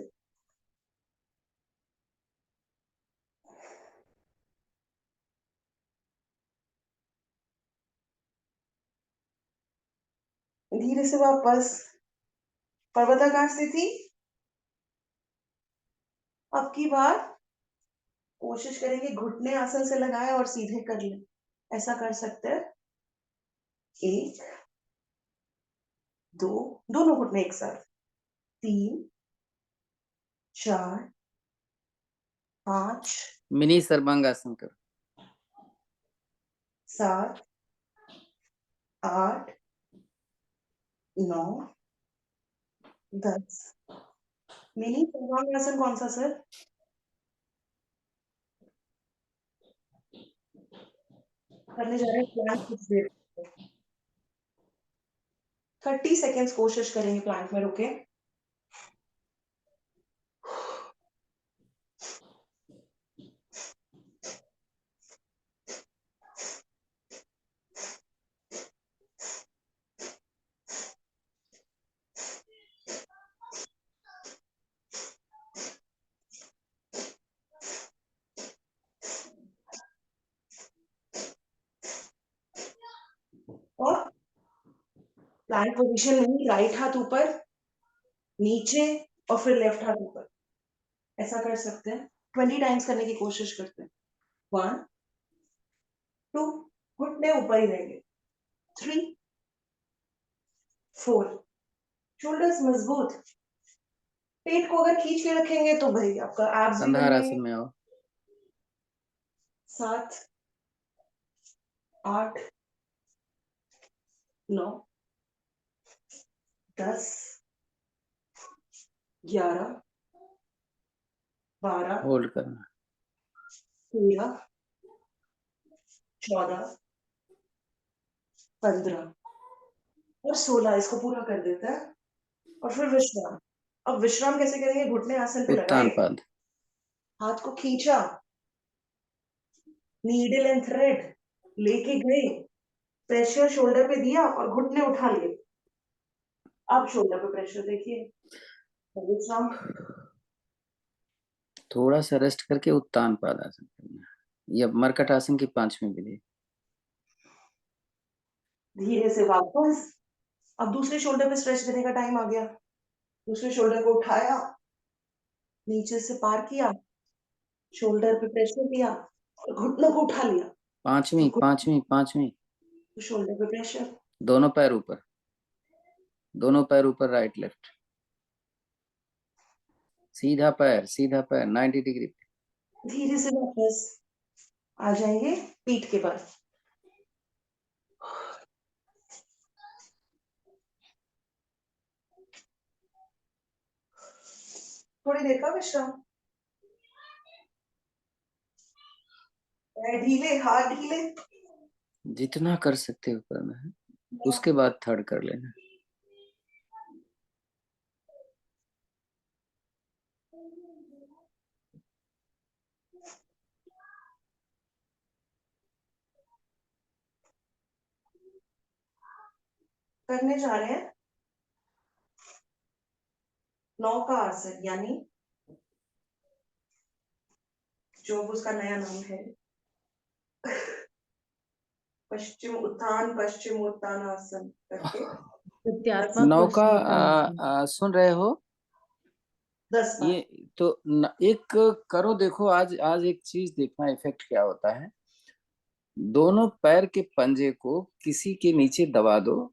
धीरे से वापस पर्वताकार स्थिति। अब की बार कोशिश करेंगे घुटने आसन से लगाए और सीधे कर ले, ऐसा कर सकते हैं। एक, दो, दोनों घुटने एक साथ, तीन, चार, पांच, मिनी सर्वांगासन करो। 7, 8, 9, 10। मिनी सर्वांगासन कौन सा सर? करने जा रहे हैं प्लांक कुछ देर, 30 सेकेंड्स कोशिश करेंगे प्लांक में रुके। और प्लांक पोजीशन में राइट हाथ ऊपर, नीचे, और फिर लेफ्ट हाथ ऊपर, ऐसा कर सकते हैं। 20 टाइम्स करने की कोशिश करते हैं। 1, 2, घुटने ऊपर ही रहेंगे। 3, 4, शोल्डर्स मजबूत, पेट को अगर खींच के रखेंगे तो भाई आपका एब्स भी कंधार बनेंगे। आसन में आओ। 7, 8, 9, 10, 11, 12, होल्ड करना। 13, 14, 15 और 16। इसको पूरा कर देते हैं और फिर विश्राम। अब विश्राम कैसे करेंगे? घुटने आसन पे उत्तान लगाए, पाद। हाथ को खींचा, नीडल एंड थ्रेड लेके गए, प्रेशर शोल्डर पे दिया और घुटने उठा लिए। अब शोल्डर पे प्रेशर देखिए, विश्राम। थोड़ा सा रेस्ट करके उत्तान पाद आसन करना है। ये मरकट आसन की 5वीं विधि। धीरे से वापस। अब दूसरे शोल्डर पे स्ट्रेच देने का टाइम आ गया। दूसरे शोल्डर को उठाया, नीचे से पार किया, शोल्डर पे प्रेशर दिया और घुटनों को उठा लिया। 5वीं 5वीं 5वीं। शोल्डर पे प्रेशर, दोनों पैर ऊपर, दोनों पैर ऊपर, राइट लेफ्ट। सीधा पैर 90 डिग्री। धीरे से वापस आ जाएंगे पीठ के बल। थोड़ी देर का विश्राम। पैर ढीले, हाथ ढीले। जितना कर सकते हो करना है, उसके बाद थर्ड कर लेना। करने जा रहे हैं नौका आसन, यानी जो अब उसका नया नाम है पश्चिम उत्तान आसन करके प्रत्यात्मक नौका वज्रासन। सुन रहे हो? 10 बार। ये तो एक करो, देखो आज आज एक चीज देखना इफेक्ट क्या होता है। दोनों पैर के पंजे को किसी के नीचे दबा दो,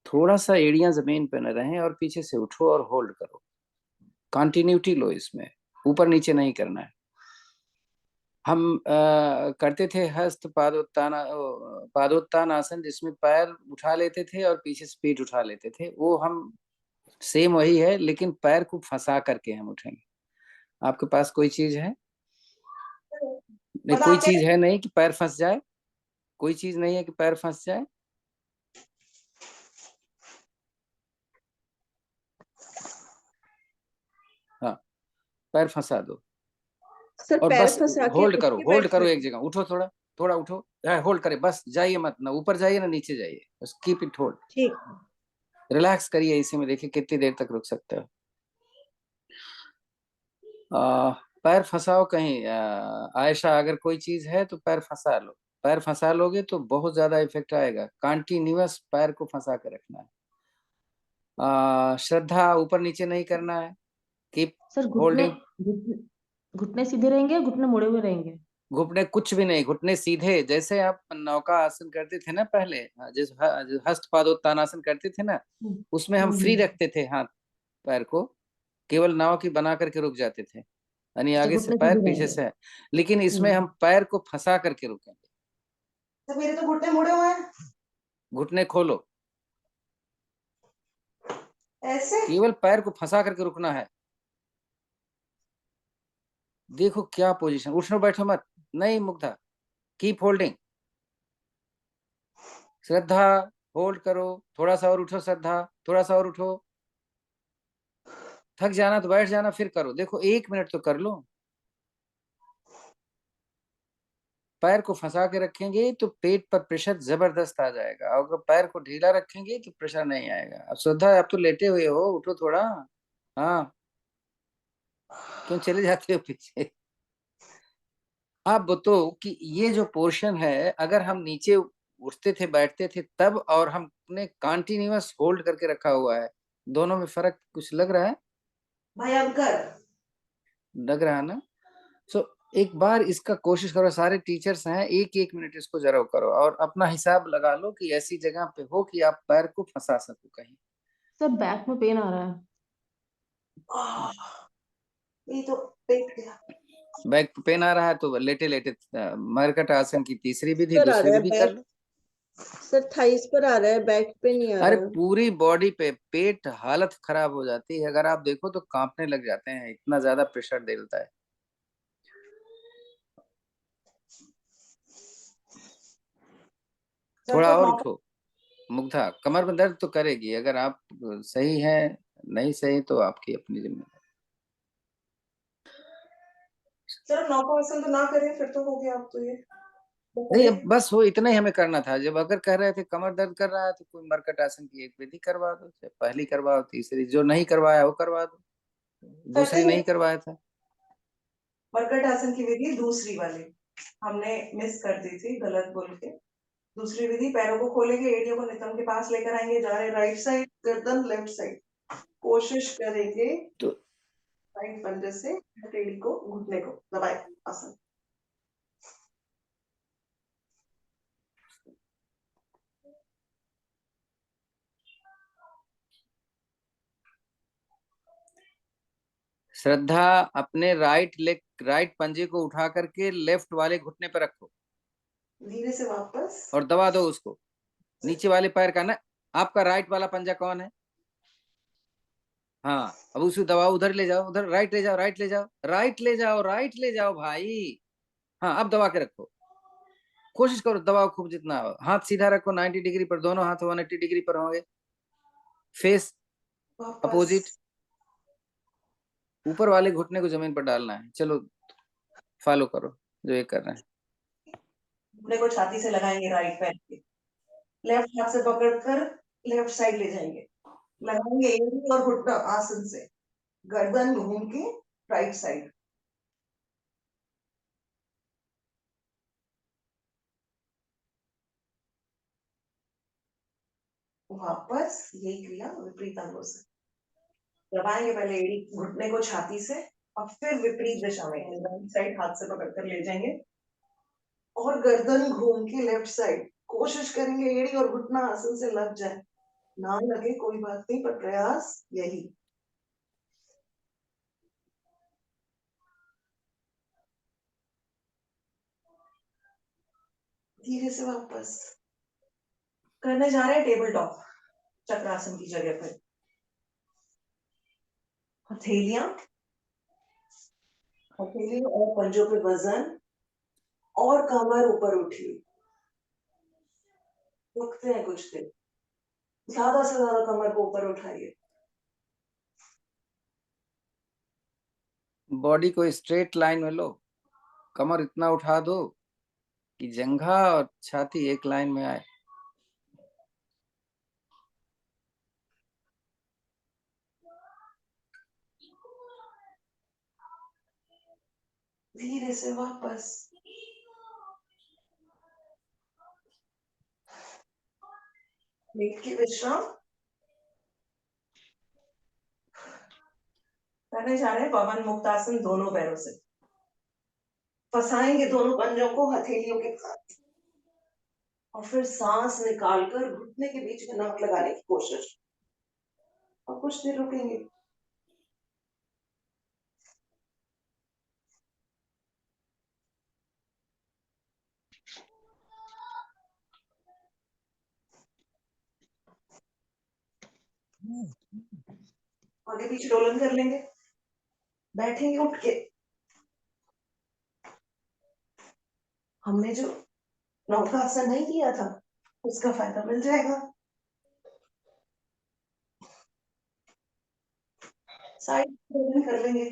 थोड़ा सा एड़ियां जमीन पे न रहें, और पीछे से उठो और होल्ड करो। कंटिन्यूटी लो इसमें, ऊपर नीचे नहीं करना है। हम करते थे हस्त पादोत्तान आसन, जिसमें पैर उठा लेते थे और पीछे से पीठ उठा लेते थे। वो हम सेम वही है, लेकिन पैर को फंसा करके हम उठेंगे। आपके पास कोई चीज है? नहीं, कोई बताते चीज हैं। है नहीं कि पैर फंस जाए। कोई चीज नहीं है कि पैर फंस जाए। पैर फंसा दो सर और पैर बस फंसा के होल्ड उठ करो, के होल्ड बैठ करो एक सकते जगह। उठो, थोड़ा थोड़ा उठो, होल्ड करे, बस जाइए मत, ना ऊपर जाइए ना नीचे जाइए, बस कीप इट होल्ड। ठीक। रिलैक्स करिए इसी में, देखिए कितनी देर तक रुक सकते हो। पैर फंसाओ कहीं, आयशा, अगर कोई चीज है तो पैर फंसा लो। पैर फंसा लोगे तो बहुत ज्यादा इफेक्ट आएगा। कंटिन्यूअस पैर को फंसा के रखना है। श्रद्धा, ऊपर नीचे नहीं करना है, कीप सर घुटने होल्डिंग। घुटने घुटने सीधे रहेंगे या घुटने मुड़े हुए रहेंगे? घुटने कुछ भी नहीं, घुटने सीधे, जैसे आप नौका आसन करते थे ना पहले, जिस हस्त पादोत्तानासन करते थे ना, हम्म, उसमें हम फ्री हम्म। रखते थे हाथ पैर को, केवल नाव की बना करके रुक जाते थे, यानी अच्छा, आगे से घुटने पैर सीधे पीछे रहेंगे। से है। लेकिन इसमें हम हम्म। पैर को फंसा करके रुकेंगे। तो मेरे तो घुटने मुड़े हुए हैं घुटने खोलो, ऐसे। केवल पैर को फंसा करके रुकना है। देखो क्या पोजीशन, उठो बैठो मत, नहीं मुग्धा, कीप होल्डिंग। श्रद्धा, होल्ड करो, थोड़ा सा और उठो, श्रद्धा थोड़ा सा और उठो। थक जाना तो बैठ जाना, फिर करो। देखो 1 मिनट तो कर लो। पैर को फंसा के रखेंगे तो पेट पर प्रेशर जबरदस्त आ जाएगा, और अगर पैर को ढीला रखेंगे तो प्रेशर नहीं आएगा। अब श्रद्धा, आप तो लेटे हुए हो, उठो थोड़ा। हाँ, क्यों चले जाते हो पीछे? आप बताओ कि ये जो पोर्शन है, अगर हम नीचे उठते थे बैठते थे तब, और हमने कंटिन्यूअस होल्ड करके रखा हुआ है, दोनों में फर्क कुछ लग रहा है? भयंकर। लग रहा है ना? सो एक बार इसका कोशिश करो, सारे टीचर्स हैं, 1-1 मिनट इसको जरा करो और अपना हिसाब लगा लो कि ऐसी जगह पे हो कि आप पैर को फंसा सको कहीं। सर बैक में पेन आ रहा है। आह, ये तो पेट गया। बैक पेन आ रहा है तो लेटे लेटे मरकट आसन की तीसरी विधि, सर आ दूसरी रहा है विधि कर बैक। लो। सर थाइस पर आ रहा है, बैक पे नहीं आ अरे रहा है। पूरी बॉडी पे, पेट हालत खराब हो जाती है, अगर आप देखो तो कांपने लग जाते हैं, इतना ज्यादा प्रेशर देता है। सर थोड़ा तो और नौ। उठो। मुग्धा, कमर में दर्द तो करेगी, अगर आप सही है, नहीं सही तो आपकी अपनी जिम्मेदारी। सर नौ का आसन तो ना करें, फिर तो हो गया। अब तो ये तो नहीं, करें। अब बस वो इतना ही हमें करना था। जब अगर कह रहे थे कमर दर्द कर रहा है तो कोई मरकट आसन की एक विधि करवा दो, चाहे पहली करवाओ, तीसरी, जो नहीं करवाया वो करवा दो, करते दूसरी ही नहीं करवाया था। मरकट आसन की विधि दूसरी वाली हमने मिस कर दी थी, गलत बोल के। दूसरी विधि, पैरों को खोलेंगे, एड़ियों को नितंब के पास लेकर आएंगे, जा रहे राइट साइड, गर्दन लेफ्ट साइड। कोशिश करेंगे तो राइट पंजे से एड़ी को, घुटने को दबाए आसन। श्रद्धा, अपने राइट लेग, राइट पंजे को उठा करके लेफ्ट वाले घुटने पर रखो धीरे से वापस। और दबा दो उसको, नीचे वाले पैर का ना। आपका राइट वाला पंजा कौन है? हाँ, अब उसे दबाओ, उधर ले जाओ, उधर राइट ले जाओ, राइट ले जाओ, राइट ले जाओ, राइट ले जाओ भाई। हाँ, अब दबा के रखो, कोशिश करो, दबाओ खूब जितना हो। हाथ सीधा रखो 90 डिग्री पर, दोनों हाथ 180 डिग्री पर होंगे, फेस वापस। अपोजिट। ऊपर वाले घुटने को जमीन पर डालना है। चलो फॉलो करो जो ये कर रहे हैं। घुटने को छाती से लगाएंगे राइट पैर के, लेफ्ट हाथ से पकड़कर लेफ्ट साइड ले जाएंगे, लगाएंगे एड़ी और घुटना आसन से, गर्दन घूम के राइट साइड। वापस यही क्रिया विपरीत अंगों से दबाएंगे, पहले एड़ी घुटने को छाती से और फिर विपरीत दिशा में राइट साइड हाथ से पकड़कर ले जाएंगे और गर्दन घूम के लेफ्ट साइड। कोशिश करेंगे एड़ी और घुटना आसन से लग जाए, ना लगे कोई बात नहीं, पर प्रयास यही। धीरे से वापस करने जा रहे हैं टेबल टॉप चक्रासन की जगह पर। हथेलियां, हथेली और पंजों पे वजन और कमर ऊपर उठी। रुकते हैं कुछ देर, ज्यादा से ज्यादा कमर को ऊपर उठाइए। बॉडी को स्ट्रेट लाइन में लो, कमर इतना उठा दो कि जंघा और छाती एक लाइन में आए। धीरे से वापस। लेट के विश्राम करने जा रहे हैं। पवन मुक्तासन दोनों पैरों से फंसाएंगे दोनों पंजों को हथेलियों के साथ और फिर सांस निकालकर घुटने के बीच में नमक लगाने की कोशिश और कुछ देर रुकेंगे। आगे पीछे डोलन कर लेंगे। बैठेंगे उठ के। हमने जो नौकासन नहीं किया था उसका फायदा मिल जाएगा। साइड डोलन कर लेंगे।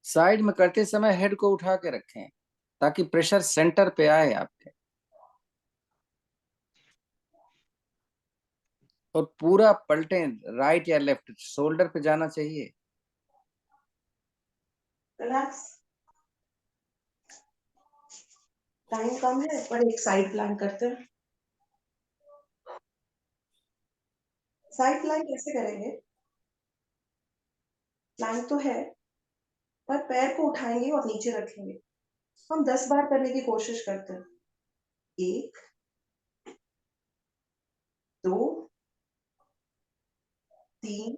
साइड में करते समय हेड को उठा के रखें ताकि प्रेशर सेंटर पे आए आपके, और पूरा पलटें राइट या लेफ्ट, शोल्डर पे जाना चाहिए। रिलैक्स। टाइम कम है पर एक साइड प्लान करते हैं। साइड प्लान कैसे करेंगे? प्लान तो है पर पैर को उठाएंगे और नीचे रखेंगे। हम 10 बार करने की कोशिश करते हैं। 1 2 3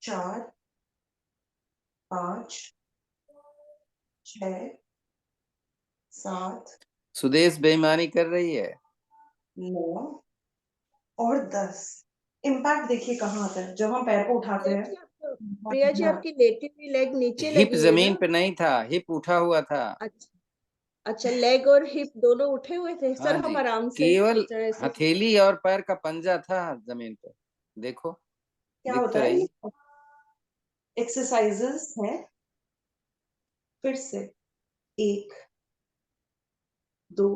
4 5 6 7 सुदेश बेईमानी कर रही है। 9 और 10। इम्पैक्ट देखिए कहाँ आता है जब हम पैर को उठाते हैं। प्रिया जी, आपकी लेटी हुई लेग नीचे हिप लगी है जमीन ना? पे नहीं था, हिप उठा हुआ था। अच्छा, अच्छा, लेग और हिप दोनों उठे हुए थे हाँ सर। हम जी, आराम से केवल इस तरह से हथेली और पैर का पंजा था जमीन पे। देखो, क्या दिख तो होता रही है? है। एक्सरसाइजेस हैं। फिर से 1 2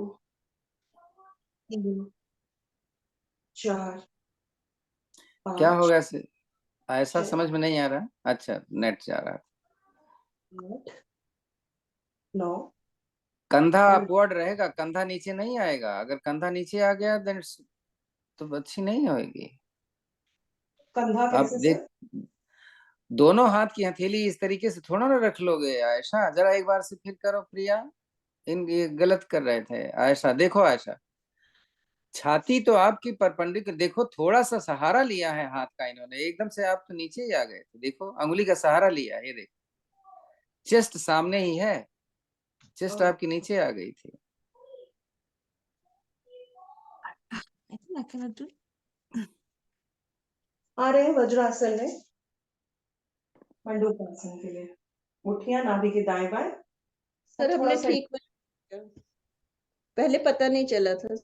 3 4 क्या 5 होगा से ऐसा 6 समझ में नहीं आ रहा। अच्छा, नेट जा रहा है। 8 9 कंधा और अपवर्ड रहेगा, कंधा नीचे नहीं आएगा। अगर कंधा नीचे आ गया देन तो अच्छी नहीं होगी। कंधा आप कैसे देख, सर? दोनों हाथ की हथेली इस तरीके से थोड़ा ना रख लोगे। आयशा, जरा एक बार से फिर करो। प्रिया, इन ये गलत कर रहे थे। आयशा देखो, आयशा छाती तो आपकी परपेंडिकुलर, देखो थोड़ा सा सहारा लिया है हाथ का इन्होंने, एकदम से आप तो नीचे ही आ गए थे। देखो अंगुली का सहारा लिया है, ये देखो चेस्ट सामने ही है, चेस्ट आपकी नीचे आ गई थी। आ रहे हैं वज्रासन में। मंडूकासन के लिए मुठ्ठियां नाभि के दाएं बाएं। सर और थोड़ा हमने सा ठीक बना, पहले पता नहीं चला था।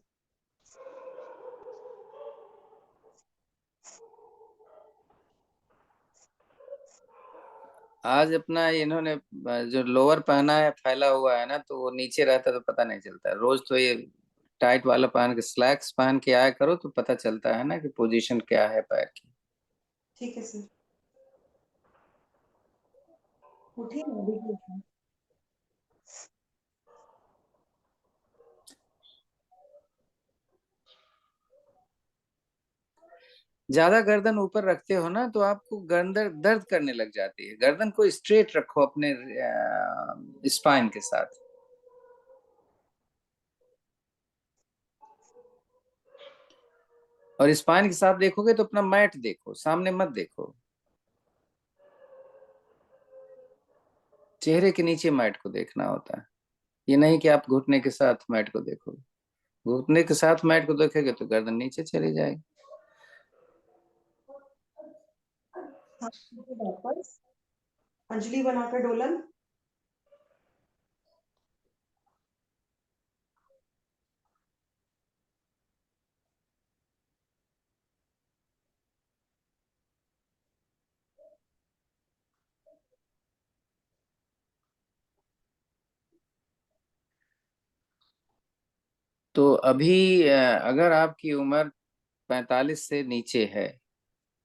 आज अपना इन्होंने जो लोअर पहना है फैला हुआ है ना, तो वो नीचे रहता तो पता नहीं चलता। रोज तो ये टाइट वाला पहन के, स्लैक्स पहन के आया करो तो पता चलता है ना कि पोजीशन क्या है पैर की। ठीक है सर। उठिए नाभि के ऊपर। ज्यादा गर्दन ऊपर रखते हो ना तो आपको गर्दन दर्द करने लग जाती है। गर्दन को स्ट्रेट रखो अपने स्पाइन के साथ। और स्पाइन के साथ देखोगे तो अपना मैट देखो, सामने मत देखो। चेहरे के नीचे मैट को देखना होता है। ये नहीं कि आप घुटने के साथ मैट को देखोगे। घुटने के साथ मैट को देखेंगे तो गर्दन नीचे चली जाएगी। वापस अंजलि बनाकर डोलन। तो अभी अगर आपकी उम्र 45 से नीचे है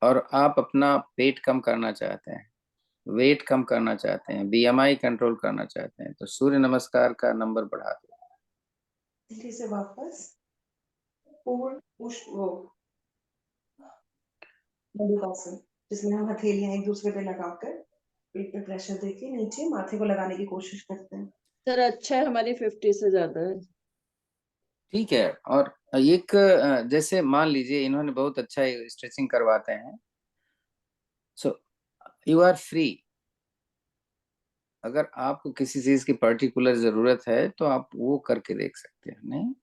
और आप अपना पेट कम करना चाहते हैं, वेट कम करना चाहते हैं, बीएमआई कंट्रोल करना चाहते हैं, तो सूर्य नमस्कार का नंबर बढ़ा दो। धीरे से वापस पूर्ण वो मधुकासन, जिसमें हम हथेलियां एक दूसरे पे लगाकर पेट पे प्रेशर देके नीचे माथे को लगाने की कोशिश करते हैं। सर अच्छा है, हमारी 50 से ज्यादा है। ठीक है। और एक जैसे मान लीजिए इन्होंने बहुत अच्छा स्ट्रेचिंग करवाते हैं, सो यू आर फ्री। अगर आपको किसी चीज की पर्टिकुलर जरूरत है तो आप वो करके देख सकते हैं। नहीं,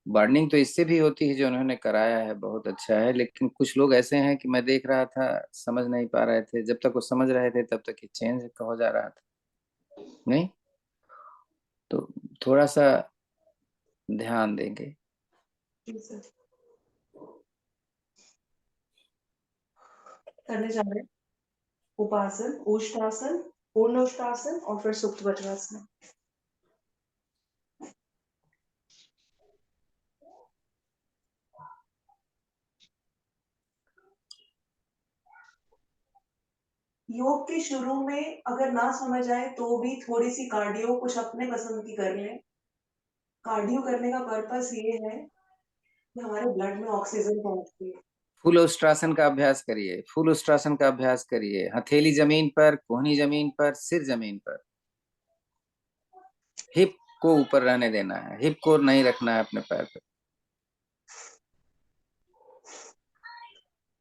बर्निंग तो इससे भी होती है, जो उन्होंने कराया है बहुत अच्छा है, लेकिन कुछ लोग ऐसे हैं कि मैं देख रहा था समझ नहीं पा रहे थे, जब तक वो समझ रहे थे तब तक ये चेंज हो जा रहा था। नहीं, तो थोड़ा सा ध्यान देंगे। जी सर। करने जा रहे हैं उपासन, उष्टासन, पूर्ण उष्टासन और फिर सुप्त वज्रासन। योग के शुरू में अगर ना समझ आए तो भी थोड़ी सी कार्डियो कुछ अपने पसंद की कर लें। कार्डियो करने का पर्पस ये है कि हमारे ब्लड में ऑक्सीजन पहुंचती है। फुल उष्ट्रासन का अभ्यास करिए, फुल उष्ट्रासन का अभ्यास करिए। हथेली जमीन पर, कोहनी जमीन पर, सिर जमीन पर। हिप को ऊपर रहने देना है, हिप को नहीं रखना है अपने पैर पे।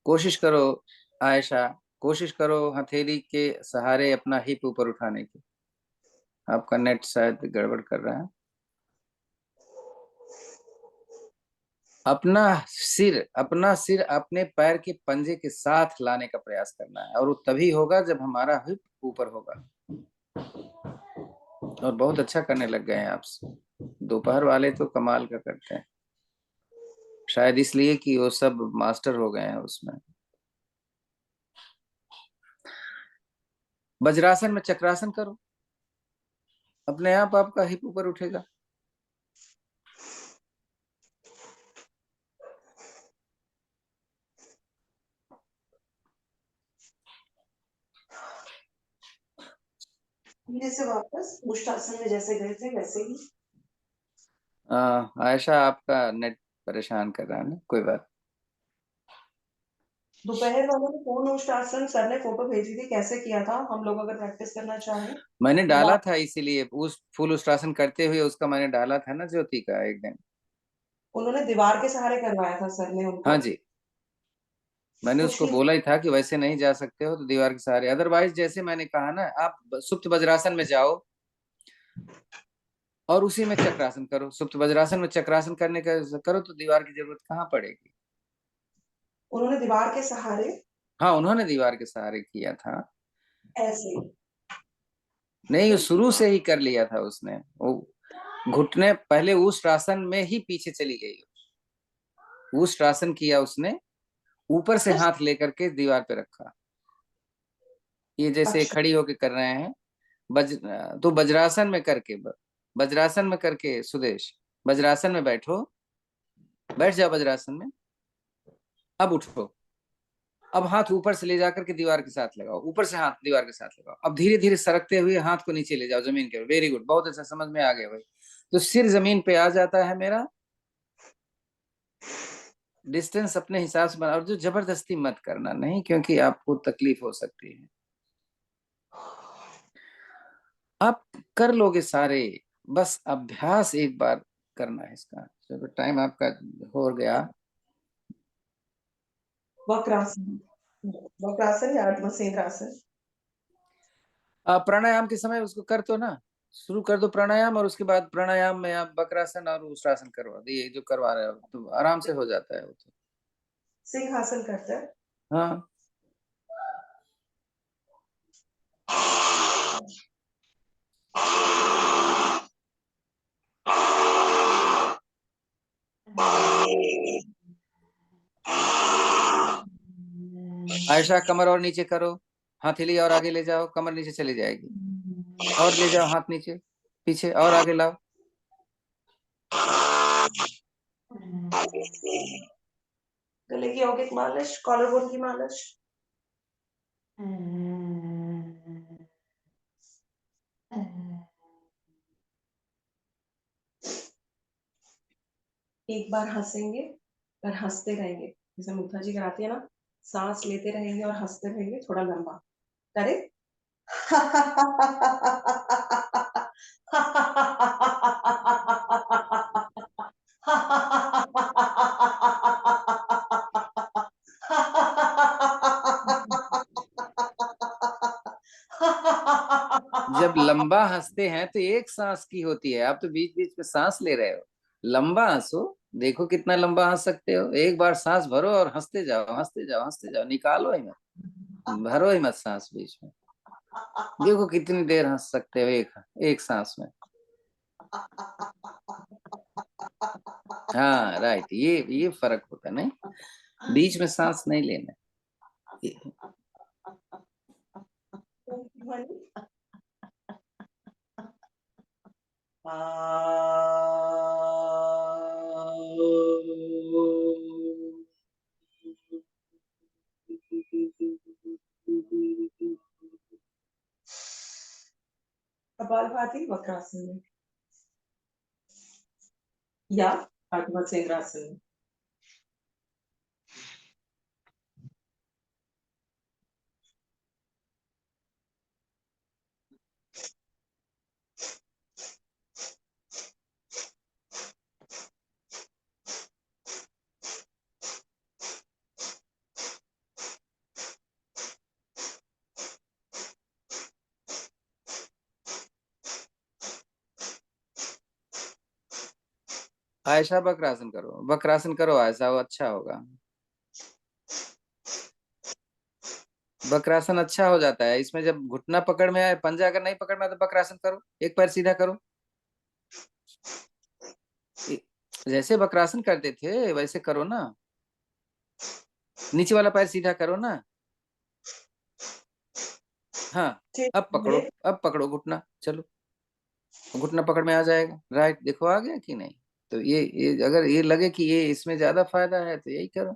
कोशिश करो आयशा, कोशिश करो हथेली के सहारे अपना हिप ऊपर उठाने की। आपका नेट शायद गड़बड़ कर रहा है। अपना सिर अपने पैर के पंजे के साथ लाने का प्रयास करना है, और वो तभी होगा जब हमारा हिप ऊपर होगा। और बहुत अच्छा करने लग गए हैं आप। दोपहर वाले तो कमाल का करते हैं, शायद इसलिए कि वो सब मास्टर हो गए हैं उसमें। वज्रासन में चक्रासन करो, अपने आप आपका हिप ऊपर उठेगा। धीरे से वापस उष्टासन में जैसे गए थे वैसे ही। आयशा आपका नेट परेशान कर रहा है ना, कोई बात। दोपहर वाले में पूर्ण उष्टासन सर ने फोटो भेजी थी, कैसे किया था, हम लोग अगर प्रैक्टिस करना चाहें। मैंने डाला था, इसीलिए उस फुल उष्ट्रासन करते हुए उसका मैंने डाला था ना ज्योति का एक दिन। उन्होंने दीवार के सहारे करवाया था सर ने हाँ उनको। जी, मैंने कुछ उसको नहीं। बोला ही था कि वैसे नहीं जा सकते हो तो दीवार के सहारे। अदरवाइज जैसे मैंने कहा ना, आप सुप्त वज्रासन में जाओ और उसी में चक्रासन करो। सुप्त वज्रासन में चक्रासन करने का करो तो दीवार की जरूरत कहाँ पड़ेगी। उन्होंने दीवार के सहारे हाँ, उन्होंने दीवार के सहारे किया था। ऐसे। नहीं, शुरू से ही कर लिया था उसने। वो घुटने पहले उस आसन में ही पीछे चली गई, उस आसन किया उसने, ऊपर से हाथ लेकर के दीवार पे रखा। ये जैसे अच्छा। खड़ी होके कर रहे हैं तो वज्रासन में करके, वज्रासन में करके सुदेश, वज्रासन में बैठो, बैठ जाओ वज्रासन में। अब उठो, अब हाथ ऊपर से ले जाकर के दीवार के साथ लगाओ, ऊपर से हाथ दीवार के साथ लगाओ। अब धीरे धीरे सरकते हुए हाथ को नीचे ले जाओ जमीन के। वेरी गुड, बहुत अच्छा, समझ में आ गया भाई। तो सिर जमीन पे आ जाता है मेरा। डिस्टेंस अपने हिसाब से बना, और जो जबरदस्ती मत करना, नहीं, क्योंकि आपको तकलीफ हो सकती है। आप कर लोगे सारे, बस अभ्यास एक बार करना है इसका। चलो टाइम आपका हो गया। वक्रासन, वक्रासन या अर्धमसेंद्रासन। प्राणायाम के समय उसको कर तो ना, शुरू कर दो प्राणायाम, और उसके बाद प्राणायाम में आप वक्रासन और उष्ट्रासन करवा दो। ये जो करवा रहे हो तो आराम से हो जाता है वो तो। सिंहासन करते हैं। हाँ, आयशा कमर और नीचे करो, हथेली और आगे ले जाओ, कमर नीचे चली जाएगी। और ले जाओ हाथ नीचे, पीछे और आगे लाओ। गले की यौगिक मालिश, कॉलर बोन की मालिश। एक बार हंसेंगे और हंसते रहेंगे, जैसे मुग्धा जी कराती है ना, सांस लेते रहेंगे और हंसते रहेंगे थोड़ा लंबा। करे जब लंबा हंसते हैं तो एक सांस की होती है, आप तो बीच बीच में सांस ले रहे हो। लंबा हंसो, देखो कितना लंबा हंस सकते हो। एक बार सांस भरो और हंसते जाओ, हंसते जाओ, हंसते जाओ, निकालो ही मत, भरो ही मत सांस बीच में। देखो कितनी देर हंस सकते हो एक एक सांस में। हाँ राइट, ये फर्क होता है, नहीं बीच में सांस नहीं लेना। कपालभाति वक्रासन में या पार्थिवत्सेंद्रासन में। आयशा वक्रासन करो, वक्रासन करो आयशा, वो अच्छा होगा। वक्रासन अच्छा हो जाता है इसमें, जब घुटना पकड़ में आए, पंजा अगर नहीं पकड़ना तो वक्रासन करो, एक पैर सीधा करो। जैसे वक्रासन करते थे वैसे करो ना, नीचे वाला पैर सीधा करो ना। हाँ अब पकड़ो, अब पकड़ो घुटना, चलो घुटना पकड़ में आ जाएगा। राइट, देखो आ गया कि नहीं। तो ये अगर ये लगे कि ये इसमें ज्यादा फायदा है तो यही करो।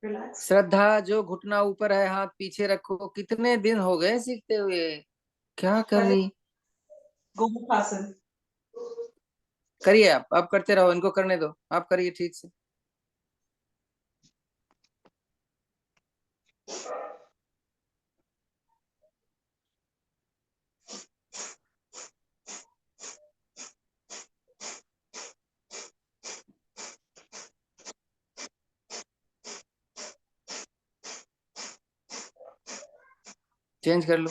रिलैक्स। श्रद्धा, जो घुटना ऊपर है हाथ पीछे रखो, कितने दिन हो गए सीखते हुए, क्या कर रही। गोमुखासन। करिए आप करते रहो, इनको करने दो, आप करिए ठीक से। चेंज कर लो।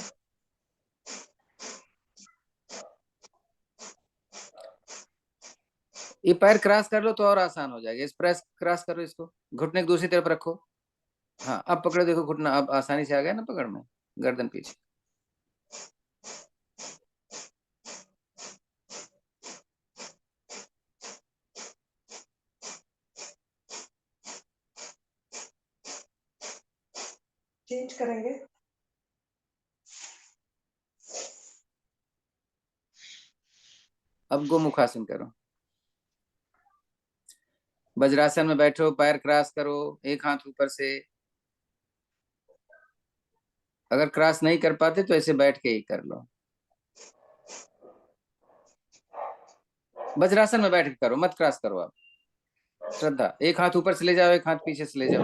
ये पैर क्रॉस कर लो तो और आसान हो जाएगा, इस प्रेस क्रॉस करो, इसको घुटने की दूसरी तरफ रखो। हाँ अब पकड़ो, देखो घुटना अब आसानी से आ गया ना पकड़ में, गर्दन पीछे। चेंज करेंगे। अब गोमुखासन करो। वज्रासन में बैठो, पैर क्रॉस करो, एक हाथ ऊपर से। अगर क्रॉस नहीं कर पाते तो ऐसे बैठ के ही कर लो। वज्रासन में बैठ के करो, मत क्रॉस करो आप। श्रद्धा, एक हाथ ऊपर से ले जाओ, एक हाथ पीछे से ले जाओ।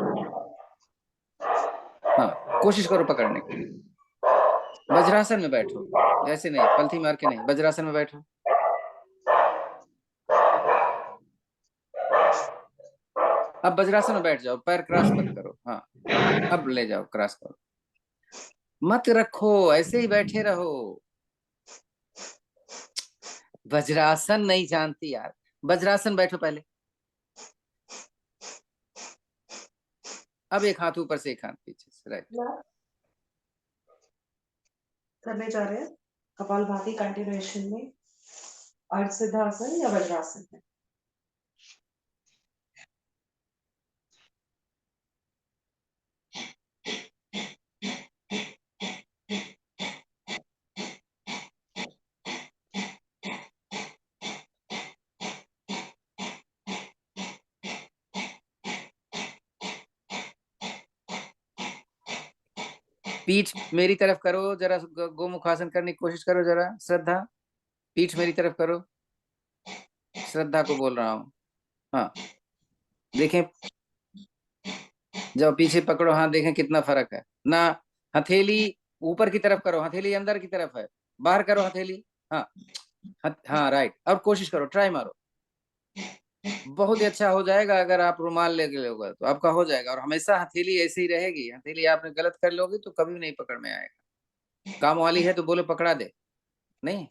हाँ कोशिश करो पकड़ने की। वज्रासन में बैठो, ऐसे नहीं पलथी मार के नहीं, वज्रासन में बैठो। अब वज्रासन में बैठ जाओ, पैर क्रॉस मत करो। हाँ, अब ले जाओ, क्रॉस करो, मत रखो, ऐसे ही बैठे रहो। वज्रासन नहीं जानती यार, वज्रासन बैठो पहले। अब एक हाथ ऊपर से एक हाथ पीछे से, राइट। करने जा रहे हैं कपालभाति कंटिन्यूएशन में अर्ध सिद्धासन या वज्रासन में। पीठ मेरी तरफ करो जरा, गोमुखासन करने की कोशिश करो जरा, श्रद्धा, पीठ मेरी तरफ करो, श्रद्धा को बोल रहा हूँ। हाँ, देखें, जब पीछे पकड़ो हाथ, देखें कितना फर्क है ना। हथेली ऊपर की तरफ करो, हथेली अंदर की तरफ है, बाहर करो हथेली। हाँ, हाँ राइट, और कोशिश करो, ट्राई मारो। बहुत ही अच्छा हो जाएगा। अगर आप रुमाल लेके लोगे तो आपका हो जाएगा, और हमेशा हथेली ऐसी ही रहेगी। हथेली आपने गलत कर लोगे तो कभी नहीं पकड़ में आएगा। काम वाली है तो बोलो पकड़ा दे, नहीं।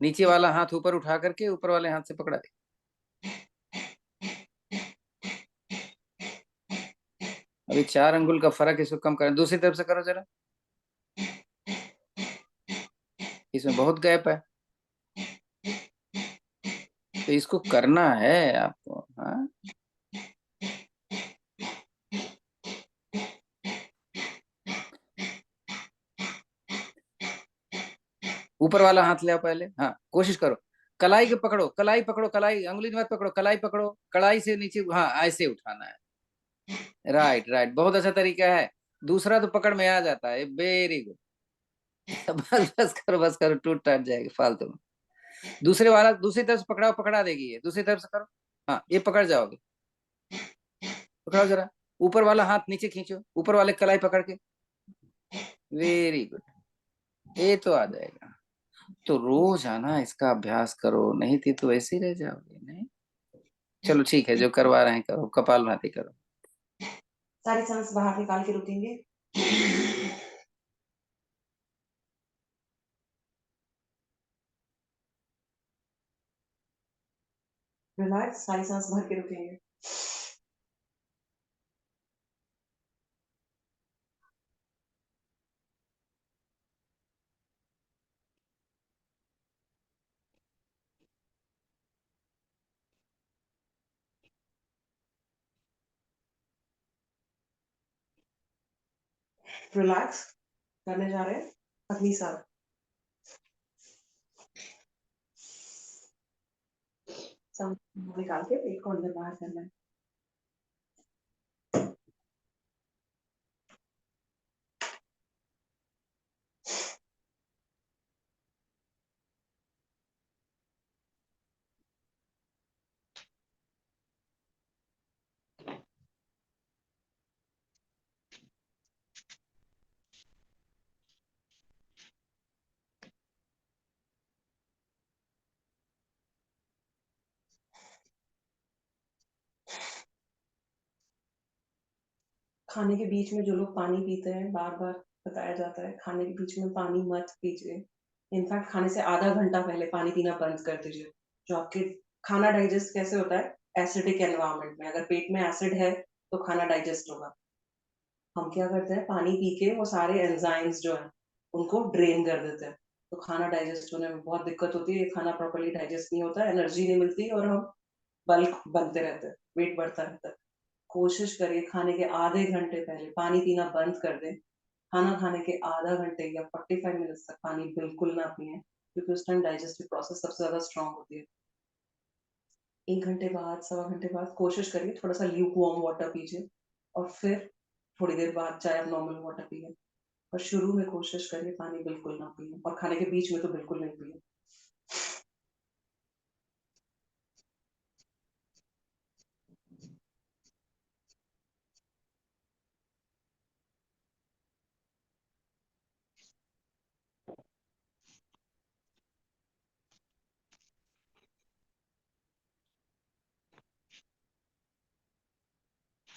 नीचे वाला हाथ ऊपर उठा करके ऊपर वाले हाथ से पकड़ा दे। अभी 4 अंगुल का फर्क, इसको कम करें। दूसरी तरफ से करो जरा, इसमें बहुत गैप है, तो इसको करना है आपको। हाँ, ऊपर वाला हाथ ले आओ पहले। हाँ, कोशिश करो, कलाई के पकड़ो, कलाई पकड़ो, कलाई अंगुली मत पकड़ो, कलाई पकड़ो, कलाई से नीचे, हाँ ऐसे उठाना है। राइट राइट, बहुत अच्छा तरीका है। दूसरा तो पकड़ में आ जाता है, वेरी गुड। बस बस करो, बस करो, टूट टाट जाएगा फालतू में। दूसरे वाला दूसरी तरफ से पकड़ाओ, पकड़ा देगी ये, दूसरी तरफ से करो। हाँ, ये पकड़ जाओगे, पकड़ाओ जरा, ऊपर वाला हाथ नीचे खींचो, ऊपर वाले कलाई पकड़ के, वेरी गुड, ये तो आ जाएगा। तो रोज आना, इसका अभ्यास करो, नहीं थी तो ऐसे ही रह जाओगे। नहीं, चलो ठीक है, जो करवा रहे हैं करो, कपाल भाती करो। सारी सांस बाहर निकाल के रुकेंगे। रिलैक्स, सारी सांस भर के रुकेंगे। रिलैक्स करने जा रहे हैं अगली सांस। सांस निकाल के पेट को अंदर बाहर करना है। खाने के बीच में जो लोग पानी पीते हैं, बार बार बताया जाता है खाने के बीच में पानी मत पीजिए। इनफैक्ट खाने से आधा घंटा पहले पानी पीना बंद कर दीजिए। जो आपके खाना डाइजेस्ट कैसे होता है, एसिडिक एनवायरनमेंट में, अगर पेट में एसिड है तो खाना डाइजेस्ट होगा। हम क्या करते हैं, पानी पी के वो सारे एंजाइम्स जो हैं उनको ड्रेन कर देते हैं, तो खाना डाइजेस्ट होने में बहुत दिक्कत होती है। खाना प्रॉपर्ली डाइजेस्ट नहीं होता, एनर्जी नहीं मिलती और हम बल्क बनते रहते हैं, वेट बढ़ता रहता है। कोशिश करिए खाने के आधे घंटे पहले पानी पीना बंद कर दें। खाना खाने के आधा घंटे या 45 मिनट्स तक पानी बिल्कुल ना पिए, क्योंकि उस टाइम डाइजेस्टिव प्रोसेस सबसे ज्यादा स्ट्रांग होती है। 1 घंटे बाद, सवा घंटे बाद कोशिश करिए थोड़ा सा ल्यूक वार्म वाटर पीजिए, और फिर थोड़ी देर बाद चाहे आप नॉर्मल वाटर पिए। और शुरू में कोशिश करिए पानी बिल्कुल ना पिए, और खाने के बीच में तो बिल्कुल नहीं पिए।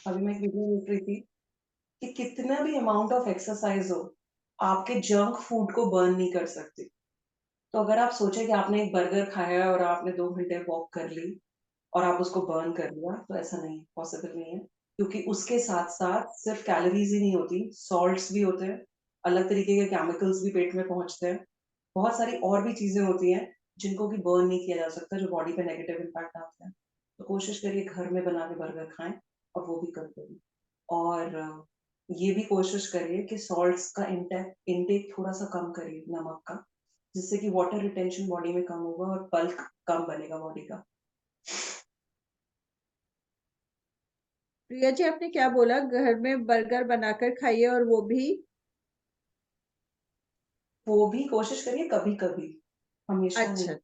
अभी मैं एक वीडियो देख रही थी कि कितना भी अमाउंट ऑफ एक्सरसाइज हो, आपके जंक फूड को बर्न नहीं कर सकती। तो अगर आप सोचे कि आपने एक बर्गर खाया और आपने 2 घंटे वॉक कर ली और आप उसको बर्न कर लिया, तो ऐसा नहीं, पॉसिबल नहीं है। क्योंकि उसके साथ-साथ सिर्फ कैलोरीज़ ही नहीं होती, सॉल्ट्स भी होते हैं, अलग तरीके के केमिकल्स भी पेट में पहुँचते हैं। बहुत सारी और भी चीज़ें होती हैं, जिनको कि बर्न नहीं किया जा सकता, जो बॉडी पे नेगेटिव इम्पैक्ट डालते हैं। तो कोशिश करिए घर में बना के बर्गर खाएँ और वो भी कभी-कभी। और ये भी कोशिश करिए कि सॉल्ट्स का इंटेक थोड़ा-सा कम करिए, नमक का, जिससे कि वाटर रिटेंशन बॉडी में कम होगा और बल्क कम बनेगा बॉडी का। प्रिया जी, आपने क्या बोला? घर में बर्गर बनाकर खाइए और वो भी कोशिश करिए कभी-कभी, हमेशा अच्छा, नहीं, ठीक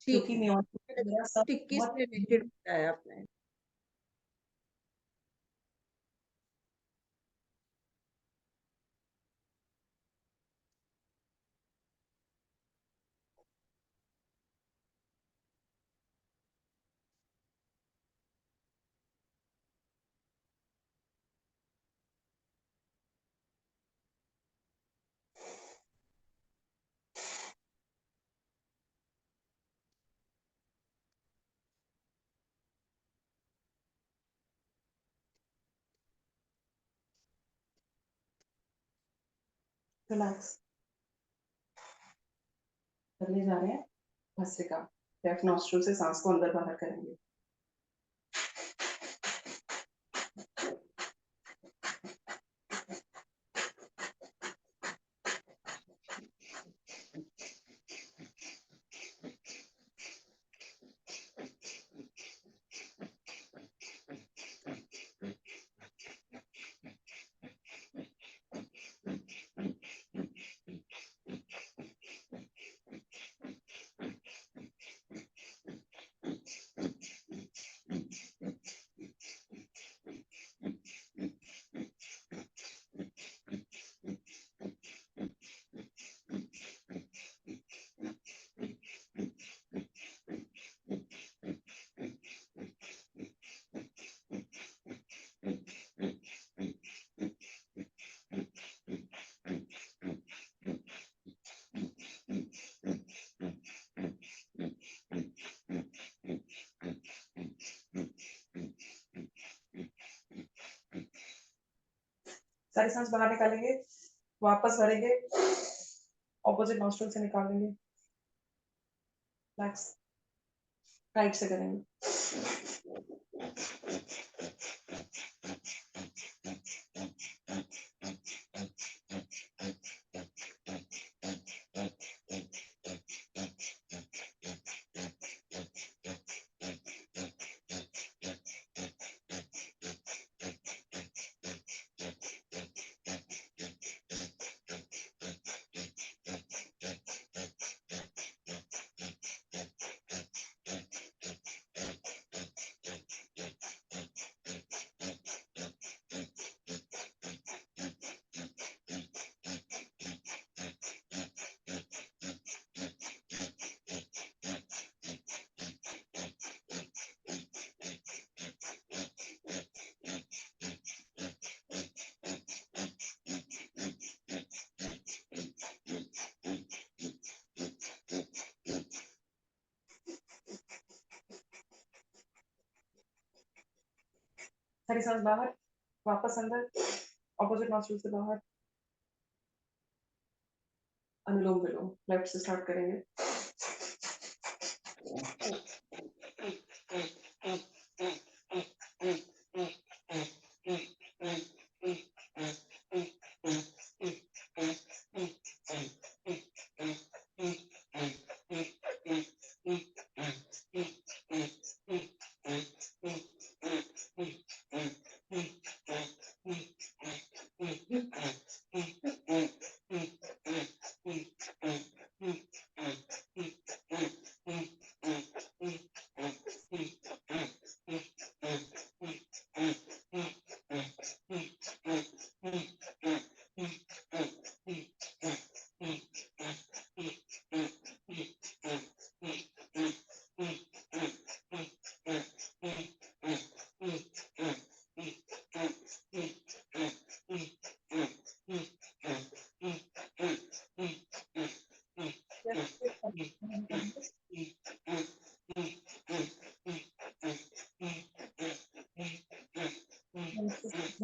क्योंकि है। मेयोनीज़ वगैरह सब टिक्की बहुत से रिलेटेड बताया आपने। रिलैक्स करने जा रहे हैं भस्त्रिका। लेफ्ट नॉस्ट्रिल से सांस को अंदर बाहर करेंगे। सारी सांस बाहर निकालेंगे, वापस भरेंगे, ऑपोजिट नॉस्ट्रिल से निकालेंगे। रिलैक्स, राइट से करेंगे। सारी सांस बाहर, वापस अंदर, ऑपोजिट नॉस्ट्रिल से बाहर। अनुलोम विलोम, लेफ्ट से स्टार्ट करेंगे।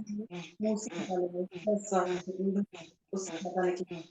मुंह से निकालेंगे 10 बार उससे निकालने की।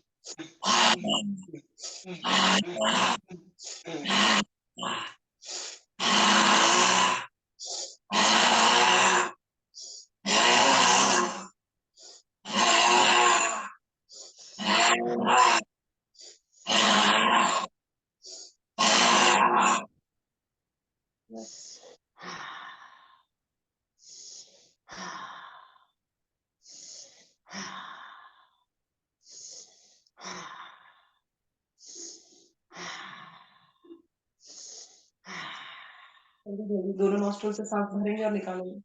दोनों नॉस्ट्रल से सांस भरेंगे और निकालेंगे।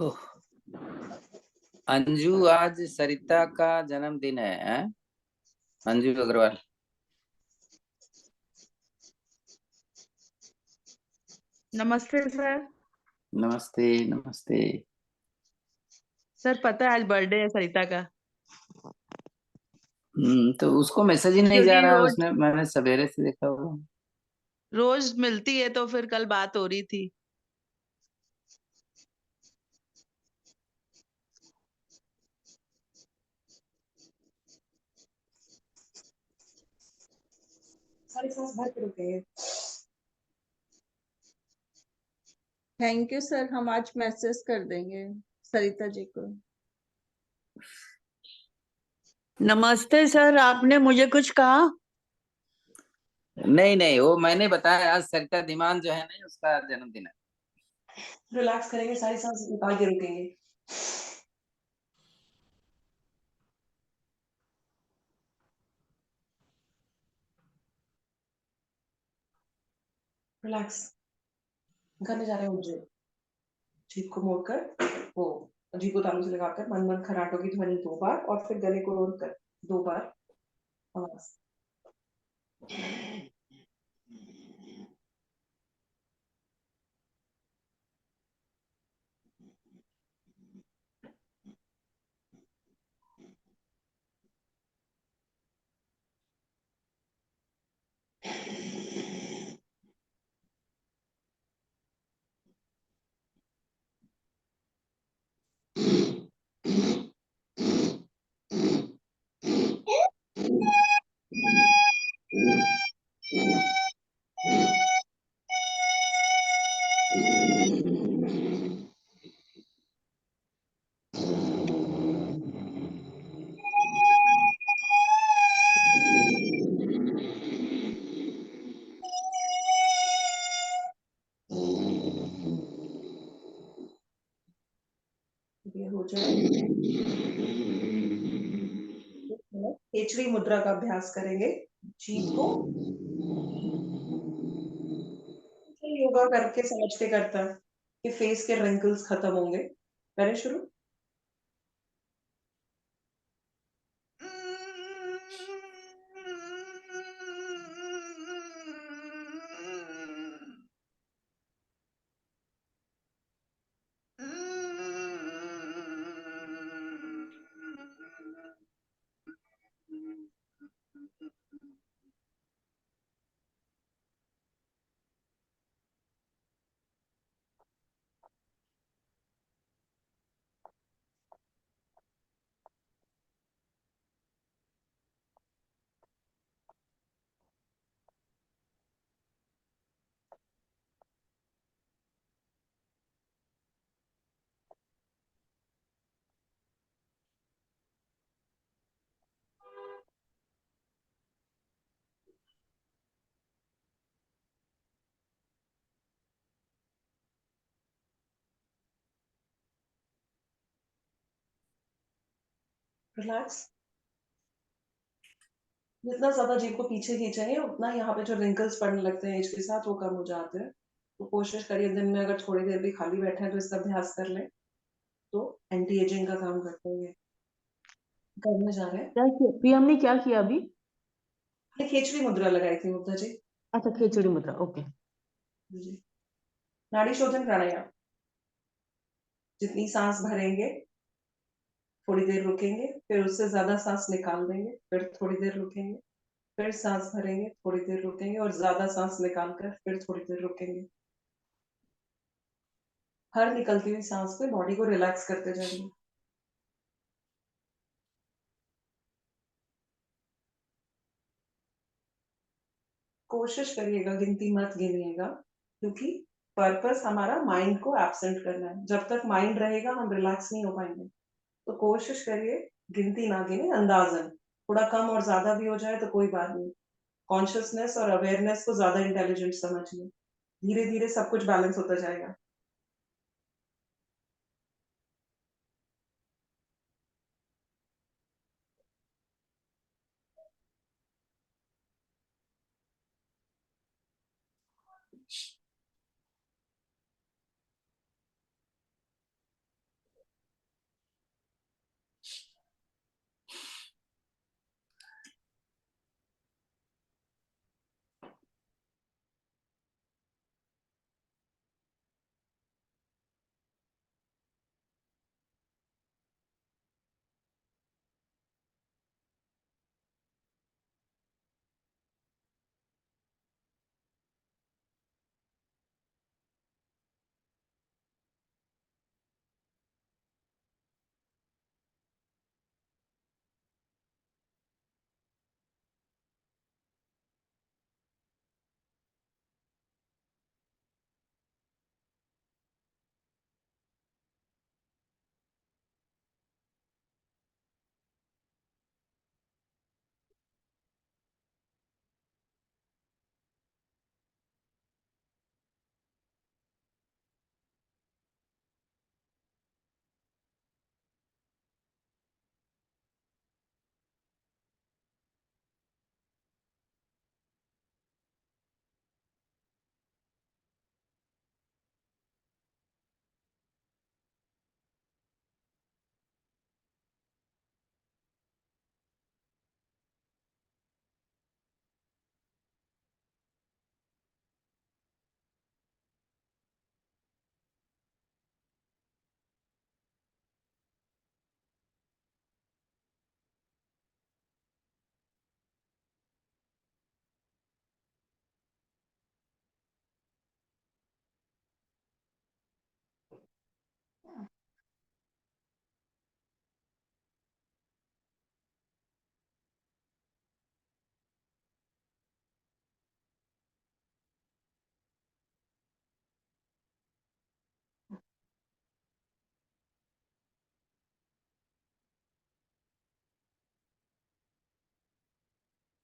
ओह, अंजू, आज सरिता का जन्मदिन है, हैं? अंजू अग्रवाल। नमस्ते सर। नमस्ते नमस्ते। सर पता है आज बर्थडे है सरिता का। तो उसको मैसेज ही नहीं जा क्योंकि रहा, रोज उसने, मैंने सवेरे से देखा हुआ। रोज मिलती है तो फिर कल बात हो रही थी। सारी सांस भर के रुकेंगे। थैंक यू सर, हम आज मैसेज कर देंगे सरिता जी को। नमस्ते सर, आपने मुझे कुछ कहा? नहीं नहीं, वो मैंने बताया, आज सरिता धीमान जो है ना, उसका जन्मदिन है। रिलैक्स करेंगे, सारी सांस निकाल के रुकेंगे। रिलैक्स। घर में जा रहे हैं, उज्जैन। जीभ को मोड़कर वो जीभ को तालू से लगाकर मन मन खराटों की ध्वनि 2 बार और फिर गले को रोक कर 2 बार आवाज। ये हो जाए, केचरी मुद्रा का अभ्यास करेंगे। जीभ को योगा करके समझ के करता है कि फेस के रिंकल्स खत्म होंगे। करें शुरू। रिलैक्स। जितना ज्यादा जीभ को पीछे खींचेंगे उतना यहाँ पे जो रिंकल्स पड़ने लगते हैं एज के साथ वो कम हो जाते हैं। तो कोशिश करिए दिन में अगर थोड़ी देर भी खाली बैठे हैं तो इसका अभ्यास कर लें, तो एंटी एजिंग का काम करते हैं। करने जा रहे हैं। क्या किया पीएम ने, क्या किया अभी? हमने खेचरी मुद्रा लगाई थी मुग्धा जी। अच्छा, खिचड़ी मुद्रा, ओके। जी। नाड़ी शोधन प्राणायाम। जितनी सांस भरेंगे थोड़ी देर रुकेंगे, फिर उससे ज्यादा सांस निकाल देंगे, फिर थोड़ी देर रुकेंगे, फिर सांस भरेंगे, थोड़ी देर रुकेंगे और ज्यादा सांस निकाल कर फिर थोड़ी देर रुकेंगे। हर निकलती हुई सांस में बॉडी को रिलैक्स करते जाएंगे। कोशिश करिएगा गिनती मत गिनिएगा, क्योंकि पर्पस हमारा माइंड को एब्सेंट करना है। जब तक माइंड रहेगा हम रिलैक्स नहीं हो पाएंगे। तो कोशिश करिए गिनती ना गिने, अंदाजन। थोड़ा कम और ज्यादा भी हो जाए तो कोई बात नहीं। कॉन्शियसनेस और अवेयरनेस को ज्यादा इंटेलिजेंट समझिए। धीरे धीरे सब कुछ बैलेंस होता जाएगा।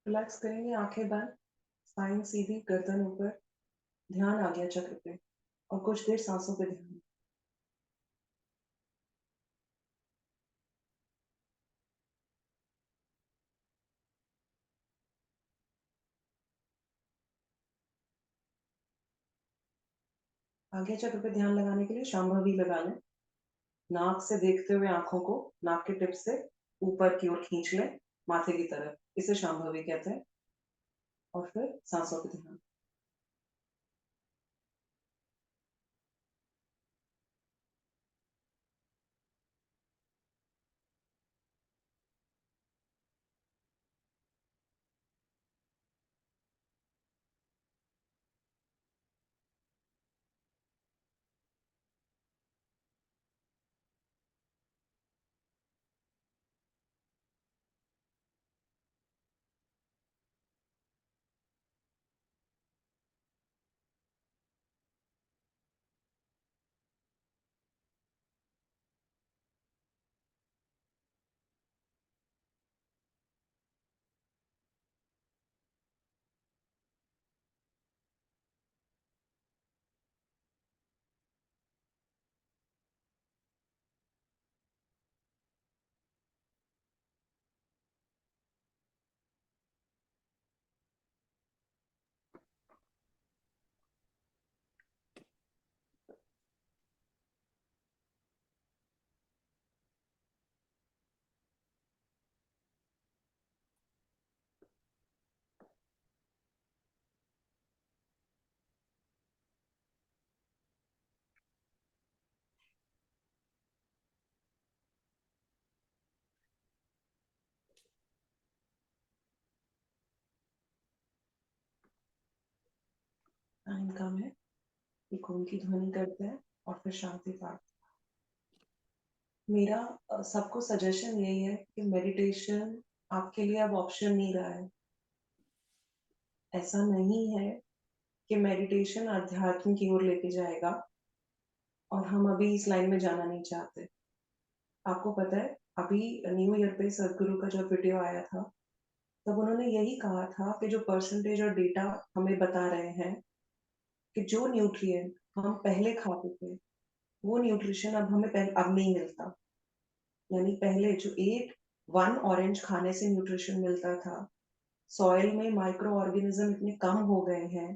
रिलैक्स करेंगे, आंखें बंद, स्पाइन सीधी, गर्दन ऊपर, ध्यान आज्ञा चक्र पे और कुछ देर सांसों पे ध्यान। आज्ञा चक्र पे ध्यान लगाने के लिए शांभवी लगा लें। नाक से देखते हुए आंखों को नाक के टिप से ऊपर की ओर खींच लें, माथे की तरफ। इसे शांभवी कहते हैं। और फिर सांसों पे ध्यान। टाइम कम है, एक ओम की ध्वनि करते हैं और फिर शांति पाठ। मेरा सबको सजेशन यही है कि मेडिटेशन आपके लिए अब ऑप्शन नहीं रहा है। ऐसा नहीं है कि मेडिटेशन अध्यात्म की ओर लेके जाएगा और हम अभी इस लाइन में जाना नहीं चाहते। आपको पता है, अभी न्यू ईयर पे सदगुरु का जब वीडियो आया था, तब उन्होंने यही कहा था कि जो परसेंटेज और डेटा हमें बता रहे हैं कि जो न्यूट्रिएंट हम पहले खाते थे, वो न्यूट्रिशन अब हमें अब नहीं मिलता। यानी पहले जो वन ऑरेंज खाने से न्यूट्रिशन मिलता था, सॉइल में माइक्रो ऑर्गेनिज्म इतने कम हो गए हैं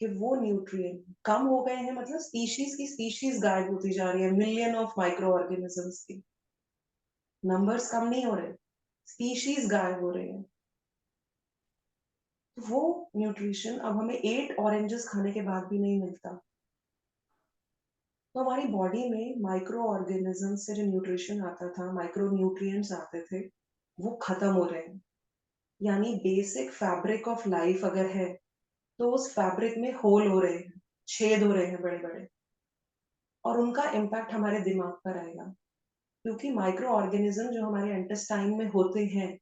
कि वो न्यूट्रिएंट कम हो गए हैं, मतलब स्पीशीज की स्पीशीज गायब होती जा रही है। मिलियन ऑफ माइक्रो ऑर्गेनिजम्स की नंबर्स कम नहीं हो रहे, स्पीशीज गायब हो रहे हैं। तो वो न्यूट्रिशन अब हमें 8 ऑरेंजेस खाने के बाद भी नहीं मिलता। तो हमारी बॉडी में माइक्रो ऑर्गेनिज्म से जो न्यूट्रिशन आता था, माइक्रो न्यूट्रिएंट्स आते थे, वो खत्म हो रहे हैं। यानी बेसिक फैब्रिक ऑफ लाइफ अगर है, तो उस फैब्रिक में होल हो रहे हैं, छेद हो रहे हैं बड़े बड़े, और उनका इम्पैक्ट हमारे दिमाग पर आएगा। क्योंकि माइक्रो ऑर्गेनिज्म जो हमारे इंटेस्टाइन में होते हैं,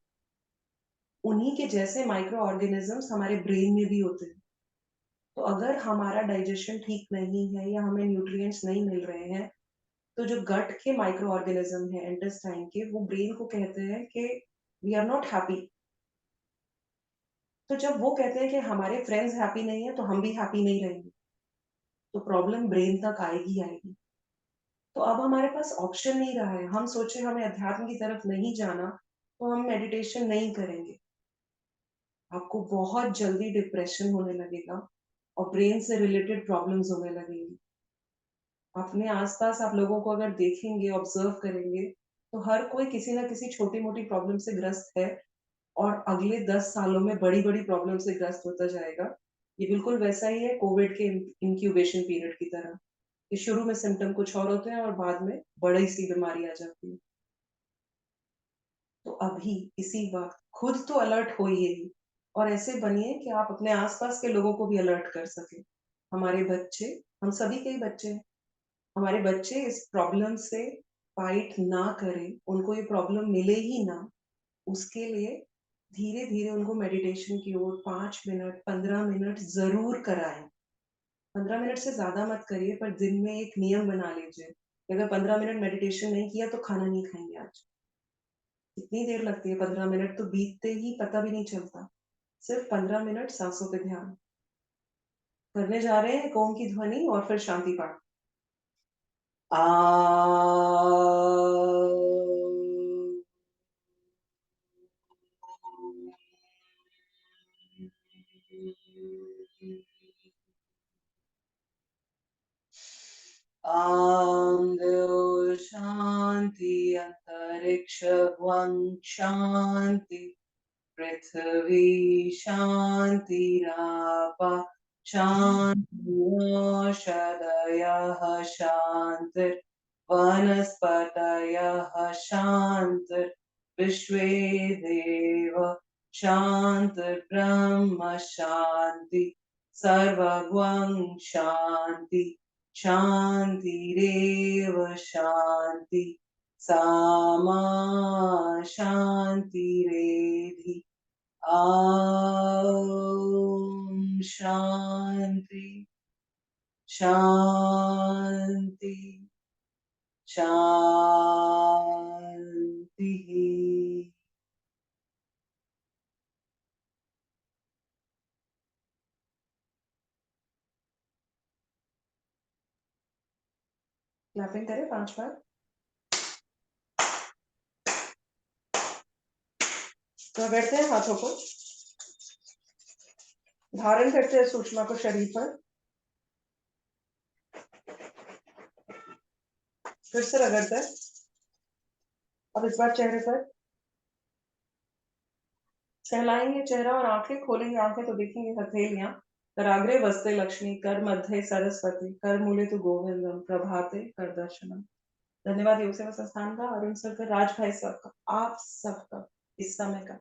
उन्हीं के जैसे माइक्रो ऑर्गेनिजम्स हमारे ब्रेन में भी होते हैं। तो अगर हमारा डाइजेशन ठीक नहीं है या हमें न्यूट्रिएंट्स नहीं मिल रहे हैं, तो जो गट के माइक्रो ऑर्गेनिज्म है इंटेस्टाइन के, वो ब्रेन को कहते हैं कि वी आर नॉट हैप्पी। तो जब वो कहते हैं कि हमारे फ्रेंड्स हैप्पी नहीं है, तो हम भी हैप्पी नहीं रहेंगे, तो प्रॉब्लम ब्रेन तक आएगी आएगी। तो अब हमारे पास ऑप्शन नहीं रहा है। हम सोचे हमें अध्यात्म की तरफ नहीं जाना, तो हम मेडिटेशन नहीं करेंगे। आपको बहुत जल्दी डिप्रेशन होने लगेगा और ब्रेन से रिलेटेड प्रॉब्लम्स होने लगेंगी। अपने आसपास आप लोगों को अगर देखेंगे, ऑब्जर्व करेंगे, तो हर कोई किसी ना किसी छोटी मोटी प्रॉब्लम से ग्रस्त है और अगले 10 सालों में बड़ी बड़ी प्रॉब्लम से ग्रस्त होता जाएगा। ये बिल्कुल वैसा ही है कोविड के इंक्यूबेशन पीरियड की तरह, कि शुरू में सिम्टम कुछ और होते हैं और बाद में बड़ी सी बीमारी आ जाती है। तो अभी इसी वक्त खुद तो अलर्ट होइए ही, और ऐसे बनिए कि आप अपने आसपास के लोगों को भी अलर्ट कर सके। हमारे बच्चे, हम सभी के ही बच्चे हैं, हमारे बच्चे इस प्रॉब्लम से फाइट ना करें, उनको ये प्रॉब्लम मिले ही ना, उसके लिए धीरे धीरे उनको मेडिटेशन की ओर 5 मिनट 15 मिनट जरूर कराएं। 15 मिनट से ज्यादा मत करिए, पर दिन में एक नियम बना लीजिए कि अगर 15 मिनट मेडिटेशन नहीं किया तो खाना नहीं खाएंगे आज। कितनी देर लगती है? 15 मिनट तो बीतते ही पता भी नहीं चलता। सिर्फ 15 मिनट सांसों पे ध्यान करने जा रहे हैं, ओम की ध्वनि और फिर शांति पाठ। आ आंगो शांति, अंतरिक्ष शांति, पृथ्वी शांतिरापः शान्तिरोषधयः शान्तिर् वनस्पतयः शान्तिर् विश्वे देव शान्तिर्ब्रह्म शान्ति सर्वगं शान्ति शान्तिरेव शान्ति सामा शान्तिरेधि। Om Shanti Shanti Shanti। Clapping करें 5 बार। तो बैठते हैं, हाथों को धारण करते हैं सूक्ष्म को शरीर पर। फिर से रगड़ते हैं। अब इस बार चेहरे पर सहलाएंगे चेहरा और आंखें खोलेंगे। आंखें तो देखेंगे हथेलियां। कराग्रे वस्ते लक्ष्मी, कर मध्य सरस्वती, कर मूले तो गोविंदम, प्रभाते कर दर्शनम। धन्यवाद योग सेवा संस्थान का, अरुण सर का, राज भाई साहब का, आप सबका इस समय का।